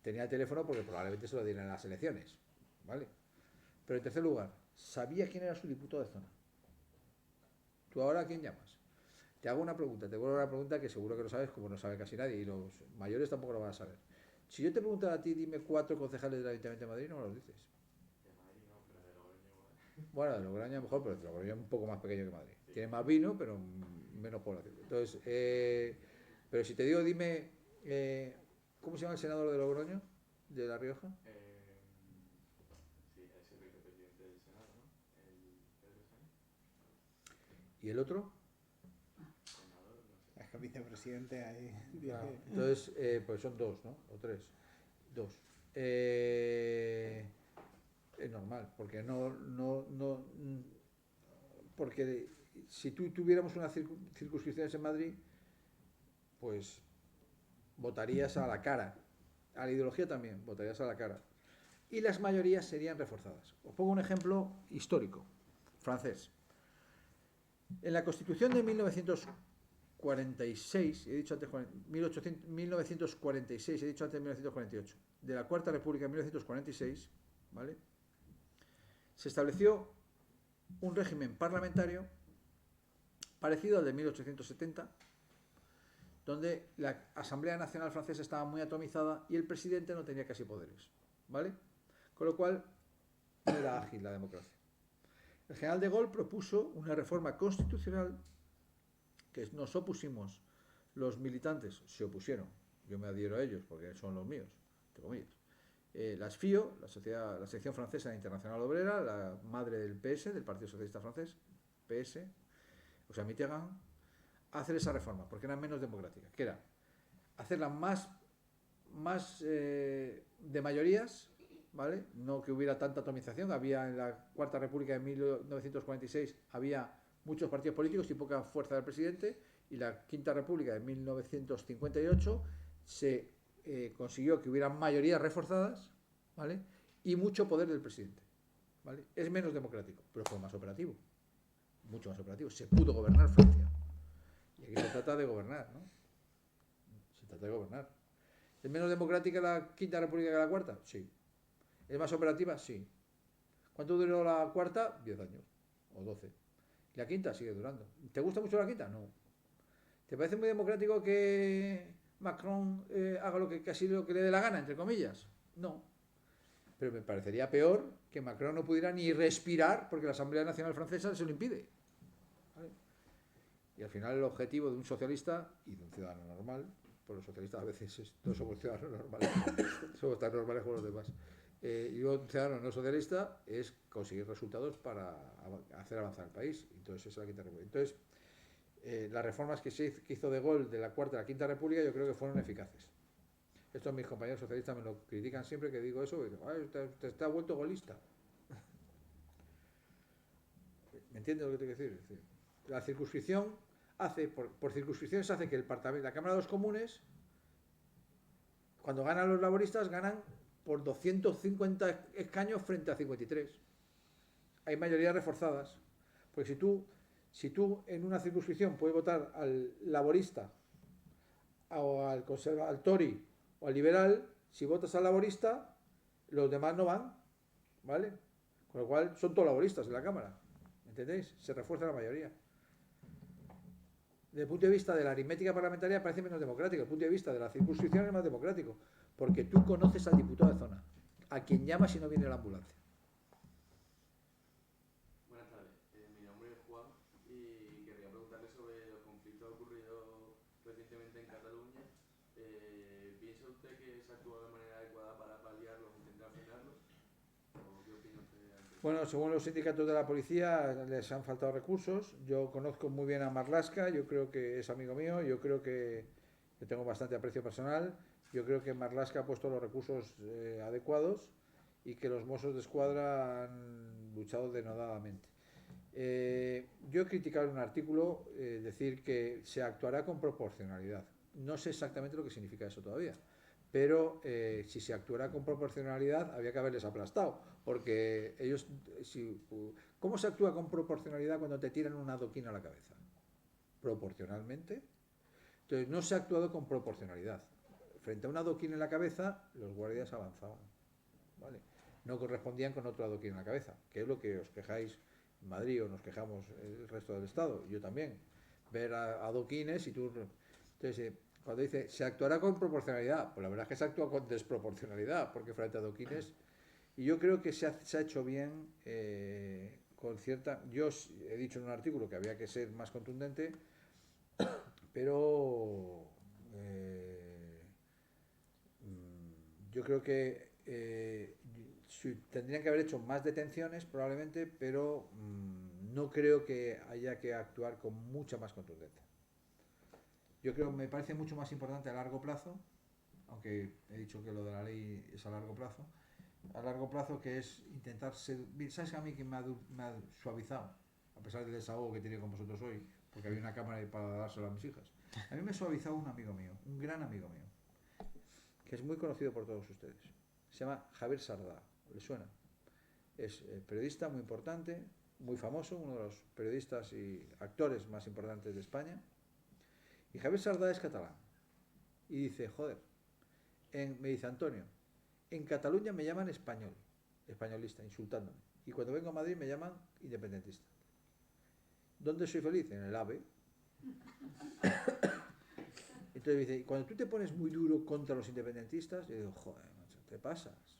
tenía teléfono porque probablemente se lo dieran en las elecciones, ¿vale? Pero en tercer lugar, sabía quién era su diputado de zona. ¿Tú ahora a quién llamas? Te hago una pregunta, te vuelvo a una pregunta que seguro que lo sabes, como no sabe casi nadie, y los mayores tampoco lo van a saber. Si yo te preguntara a ti, dime 4 concejales del Ayuntamiento de Madrid, no me los dices.
De Madrid no, pero de Logroño.
Bueno, de Logroño a lo mejor, pero de Logroño es un poco más pequeño que Madrid. Sí. Tiene más vino, pero menos población. Entonces, pero si te digo, dime, ¿cómo se llama el senador de Logroño, de La Rioja?
Sí, es el vicepresidente del Senado, ¿no? El Pedro Sánchez.
¿Y el otro?
Senador, no sé.
Es que vicepresidente ahí.
Claro. Entonces, pues son 2, ¿no? O 3. 2. Es normal, porque porque si tú tuviéramos unas circunscripciones en Madrid, pues votarías a la cara. A la ideología también, votarías a la cara. Y las mayorías serían reforzadas. Os pongo un ejemplo histórico, francés. En la Constitución de 1946, he dicho antes 1946, he dicho antes 1948, de la Cuarta República en 1946, ¿vale? Se estableció un régimen parlamentario parecido al de 1870, donde la Asamblea Nacional Francesa estaba muy atomizada y el presidente no tenía casi poderes, ¿vale? Con lo cual no era ágil la democracia. El general de Gaulle propuso una reforma constitucional que nos opusimos, los militantes se opusieron, yo me adhiero a ellos porque son los míos, entre comillas. La SFIO, la sección francesa internacional obrera, la madre del PS, del Partido Socialista Francés, PS, o sea, Mitterrand, a hacer esa reforma, porque era menos democrática, que era hacerla más de mayorías, ¿vale? No que hubiera tanta atomización. Había en la Cuarta República de 1946 había muchos partidos políticos y poca fuerza del presidente, y la Quinta República de 1958 se consiguió que hubiera mayorías reforzadas, ¿vale? Y mucho poder del presidente, ¿vale? Es menos democrático, pero fue más operativo. mucho más operativo. Se pudo gobernar Francia. Y aquí se trata de gobernar, ¿no? Se trata de gobernar. ¿Es menos democrática la Quinta República que la Cuarta? Sí. ¿Es más operativa? Sí. ¿Cuánto duró la Cuarta? 10 años o 12. Y la Quinta sigue durando. ¿Te gusta mucho la Quinta? No. ¿Te parece muy democrático que Macron haga casi lo que le dé la gana, entre comillas? No. Pero me parecería peor que Macron no pudiera ni respirar porque la Asamblea Nacional Francesa se lo impide. ¿Vale? Y al final el objetivo de un socialista y de un ciudadano normal, pues los socialistas a veces no somos ciudadanos normales, somos tan normales como los demás. Y un ciudadano no socialista es conseguir resultados para hacer avanzar el país. Entonces esa es la Quinta República. Entonces, las reformas que hizo De Gaulle de la Cuarta a la Quinta República yo creo que fueron eficaces. Estos mis compañeros socialistas me lo critican siempre que digo eso, y digo, te está vuelto golista. ¿Me entiendes lo que te quiero decir? Es decir, la circunscripción hace, por circunscripciones hace que la Cámara de los Comunes, cuando ganan los laboristas, ganan por 250 escaños frente a 53. Hay mayorías reforzadas. Porque si tú en una circunscripción puedes votar al laborista o al Tory o al liberal, si votas al laborista, los demás no van, ¿vale? Con lo cual son todos laboristas en la Cámara, ¿entendéis? Se refuerza la mayoría. Desde el punto de vista de la aritmética parlamentaria parece menos democrático, desde el punto de vista de la circunscripción es más democrático, porque tú conoces al diputado de zona, a quien llamas si no viene la ambulancia.
Buenas tardes, mi nombre es Juan y quería preguntarle sobre los conflictos ocurridos recientemente en Cataluña. ¿Piensa usted que se ha actuado de manera adecuada para paliarlos o intentar frenarlos? ¿O qué opina usted ante eso?
Bueno, según los sindicatos de la policía, les han faltado recursos. Yo conozco muy bien a Marlaska, yo creo que es amigo mío, yo creo que tengo bastante aprecio personal. Yo creo que Marlaska ha puesto los recursos adecuados y que los Mossos de Escuadra han luchado denodadamente. Yo he criticado en un artículo decir que se actuará con proporcionalidad. No sé exactamente lo que significa eso todavía, pero si se actuará con proporcionalidad había que haberles aplastado, porque ellos... ¿Cómo se actúa con proporcionalidad cuando te tiran un adoquín a la cabeza? Proporcionalmente. Entonces no se ha actuado con proporcionalidad. Frente a un adoquín en la cabeza, los guardias avanzaban, ¿vale? No correspondían con otro adoquín en la cabeza, que es lo que os quejáis en Madrid o nos quejamos el resto del Estado, yo también. Ver adoquines y tú... Entonces, cuando dice, se actuará con proporcionalidad, pues la verdad es que se actúa con desproporcionalidad, porque frente a adoquines... Y yo creo que se ha hecho bien con cierta... Yo he dicho en un artículo que había que ser más contundente, pero... yo creo que tendrían que haber hecho más detenciones probablemente, pero no creo que haya que actuar con mucha más contundencia. Yo creo que me parece mucho más importante a largo plazo, aunque he dicho que lo de la ley es a largo plazo que es intentar ser... ¿Sabes a mí que me ha suavizado? A pesar del desahogo que he tenido con vosotros hoy, porque había una cámara para dárselo a mis hijas. A mí me ha suavizado un amigo mío, un gran amigo mío, que es muy conocido por todos ustedes. Se llama Javier Sardá, ¿le suena? Es periodista muy importante, muy famoso, uno de los periodistas y actores más importantes de España. Y Javier Sardá es catalán. Y dice, joder, me dice Antonio, en Cataluña me llaman españolista, insultándome. Y cuando vengo a Madrid me llaman independentista. ¿Dónde soy feliz? En el AVE. Entonces dice, cuando tú te pones muy duro contra los independentistas, yo digo, joder, macho, te pasas.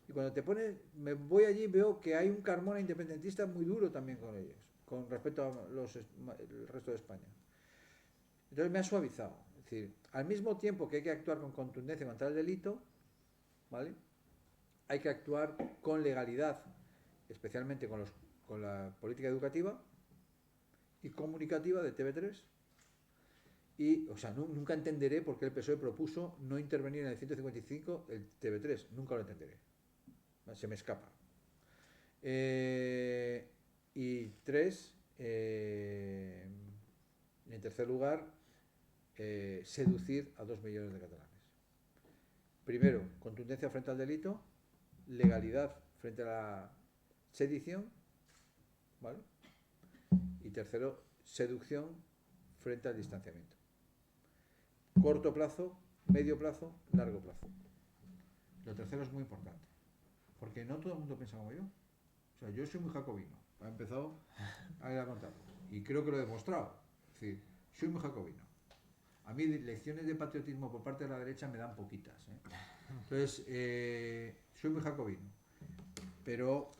Y cuando te pones, me voy allí y veo que hay un Carmona independentista muy duro también con ellos, con respecto a el resto de España. Entonces me ha suavizado. Es decir, al mismo tiempo que hay que actuar con contundencia contra el delito, ¿vale? Hay que actuar con legalidad, especialmente con la política educativa y comunicativa de TV3. Y, o sea, nunca entenderé por qué el PSOE propuso no intervenir en el 155 el TV3. Nunca lo entenderé. Se me escapa. Y tres, en tercer lugar, seducir a 2 millones de catalanes. Primero, contundencia frente al delito, legalidad frente a la sedición, ¿vale? Y tercero, seducción frente al distanciamiento. Corto plazo, medio plazo, largo plazo. Lo tercero es muy importante, porque no todo el mundo piensa como yo. O sea, yo soy muy jacobino. He empezado a ir a contarlo. Y creo que lo he demostrado. Es decir, soy muy jacobino. A mí lecciones de patriotismo por parte de la derecha me dan poquitas. Entonces, soy muy jacobino. Pero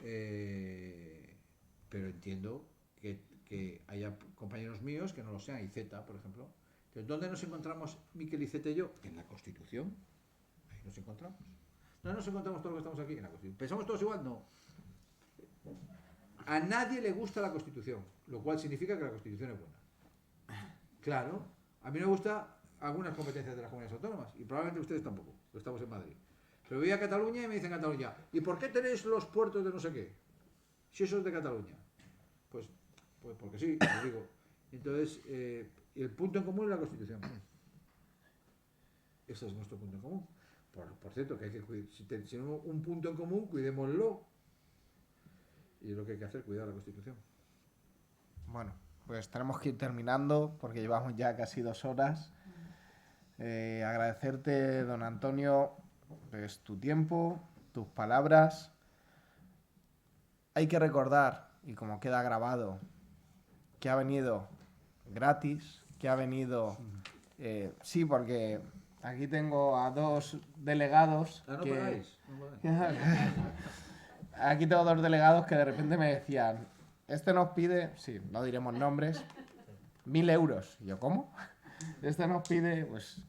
entiendo que haya compañeros míos que no lo sean, Iceta, por ejemplo. Entonces, ¿dónde nos encontramos Miquel Iceta y yo? En la Constitución. Ahí nos encontramos. No nos encontramos todos los que estamos aquí en la Constitución. ¿Pensamos todos igual? No. A nadie le gusta la Constitución, lo cual significa que la Constitución es buena. Claro, a mí me gustan algunas competencias de las comunidades autónomas y probablemente ustedes tampoco, lo estamos en Madrid. Pero voy a Cataluña y me dicen Cataluña, ¿y por qué tenéis los puertos de no sé qué? Si eso es de Cataluña. Pues porque sí, lo digo. Entonces, el punto en común es la Constitución. Ese es nuestro punto en común. Por cierto, que hay que cuidar. Si tenemos un punto en común, cuidémoslo. Y es lo que hay que hacer, cuidar la Constitución.
Bueno, pues tenemos que ir terminando porque llevamos ya casi 2 horas. Agradecerte, don Antonio, pues, tu tiempo, tus palabras. Hay que recordar, y como queda grabado, que ha venido gratis, que ha venido... sí, porque aquí tengo a 2 delegados
No
que...
pagáis. No pagáis.
Aquí tengo 2 delegados que de repente me decían, este nos pide, sí, no diremos nombres, 1.000 euros. Y yo, ¿cómo? Este nos pide, pues...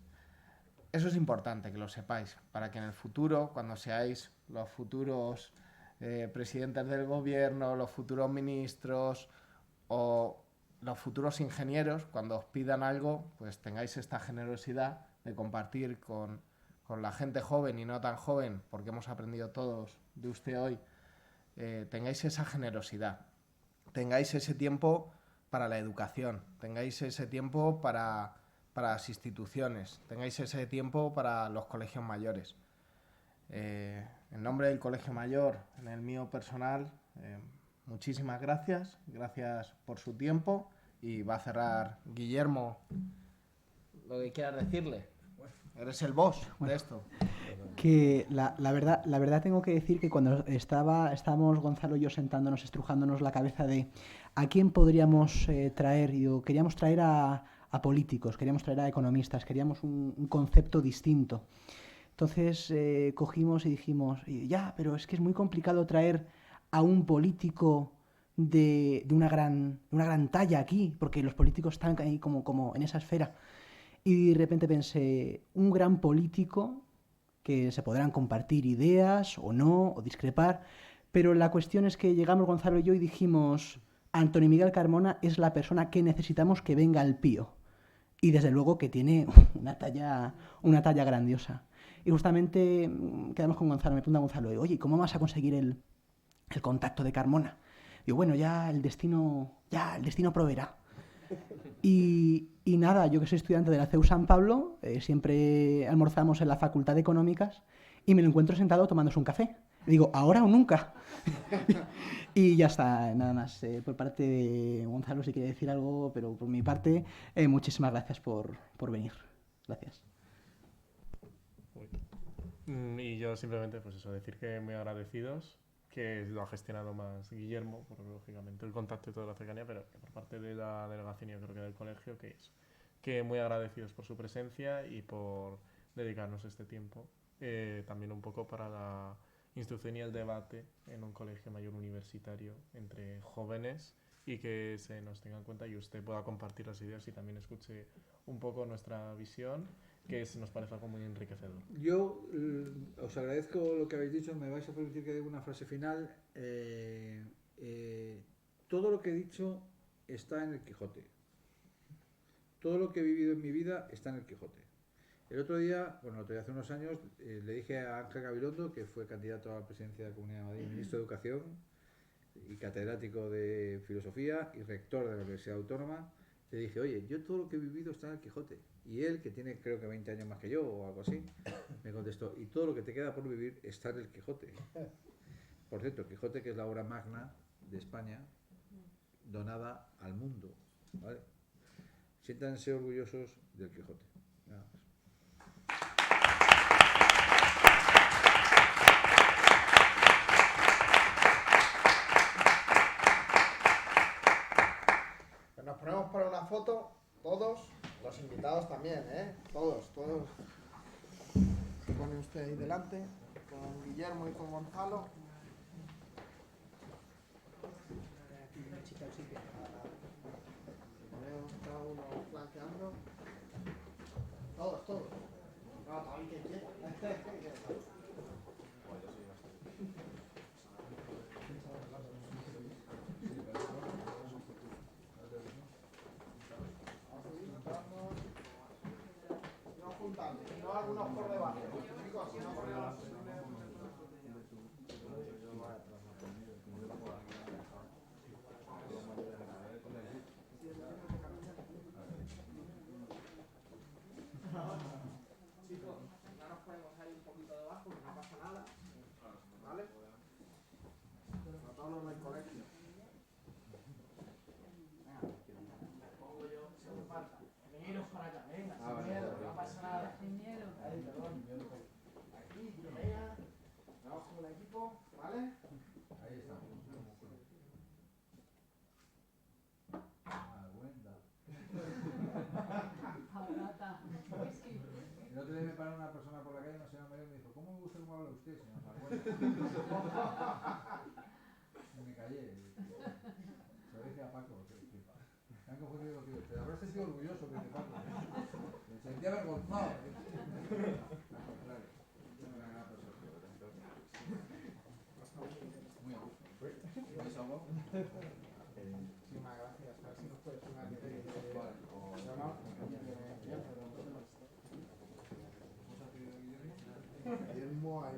Eso es importante que lo sepáis, para que en el futuro, cuando seáis los futuros presidentes del gobierno, los futuros ministros o los futuros ingenieros, cuando os pidan algo, pues tengáis esta generosidad de compartir con la gente joven y no tan joven, porque hemos aprendido todos de usted hoy, tengáis esa generosidad, tengáis ese tiempo para la educación, tengáis ese tiempo para las instituciones, tengáis ese tiempo para los colegios mayores. En nombre del Colegio Mayor, en el mío personal, muchísimas gracias por su tiempo, y va a cerrar Guillermo lo que quieras decirle. Eres el boss de esto.
Que la verdad tengo que decir que cuando estábamos Gonzalo y yo sentándonos, estrujándonos la cabeza de a quién podríamos traer, queríamos traer a políticos, queríamos traer a economistas, queríamos un concepto distinto. Entonces cogimos y dijimos, ya, pero es que es muy complicado traer a un político de una gran talla aquí, porque los políticos están ahí como en esa esfera. Y de repente pensé, un gran político que se podrán compartir ideas o no, o discrepar, pero la cuestión es que llegamos Gonzalo y yo y dijimos, Antonio Miguel Carmona es la persona que necesitamos que venga al Pío. Y desde luego que tiene una talla grandiosa. Y justamente quedamos con Gonzalo, me pregunta Gonzalo, oye, ¿cómo vas a conseguir el contacto de Carmona? Digo, bueno, ya el destino proveerá. Y nada, yo que soy estudiante de la CEU San Pablo, siempre almorzamos en la Facultad de Económicas y me lo encuentro sentado tomándose un café. Y digo, ¿ahora o nunca? Y ya está, nada más. Por parte de Gonzalo si quiere decir algo, pero por mi parte, muchísimas gracias por venir. Gracias.
Y yo simplemente, pues eso, decir que muy agradecidos, que lo ha gestionado más Guillermo, por lógicamente el contacto y toda la cercanía, pero que por parte de la delegación, yo creo que del colegio, que muy agradecidos por su presencia y por dedicarnos este tiempo, también un poco para la instrucción y el debate en un colegio mayor universitario entre jóvenes, y que se nos tenga en cuenta y usted pueda compartir las ideas y también escuche un poco nuestra visión, que nos parece algo muy enriquecedor.
Yo os agradezco lo que habéis dicho. Me vais a permitir que diga una frase final. Todo lo que he dicho está en el Quijote. Todo lo que he vivido en mi vida está en el Quijote. El otro día, hace unos años, le dije a Ángel Gabilondo, que fue candidato a la presidencia de la Comunidad de Madrid, ministro de Educación y catedrático de Filosofía y rector de la Universidad Autónoma, le dije, oye, yo todo lo que he vivido está en el Quijote. Y él, que tiene creo que 20 años más que yo o algo así, me contestó, y todo lo que te queda por vivir está en el Quijote. Por cierto, Quijote, que es la obra magna de España, donada al mundo, ¿vale? Siéntanse orgullosos del Quijote. Nada más.
Pues nos ponemos para una foto, todos, los invitados también, ¿eh? Todos. Se pone usted ahí delante, con Guillermo y con Gonzalo. Cada uno flanqueando. Todos. No, también que no juntando, sino algunos por debajo. Chicos, si no por debajo. Chicos, ya nos ponemos ahí un poquito debajo, que no pasa nada. ¿Vale? A todos los del colegio. Pongo yo, si hace falta. Veniros para acá, venga, sin miedo, no pasa nada. Sin miedo. Ahí, perdón. Aquí, venga. Vamos con el equipo, ¿vale?
Ahí estamos. El otro día me paró una persona por la calle, una señora mayor, y me dijo, ¿cómo me gusta cómo habla usted, señor Margüelda? Y me callé. Se lo dije a Paco, que me han confundido contigo. Te habrás sentido orgulloso, que dice Paco. Me sentía avergonzado. Al contrario. Una gran persona. Muy a gusto. ¿Me desahogó?
Muchísimas gracias. A ver si nos puedes una que Guillermo, ahí,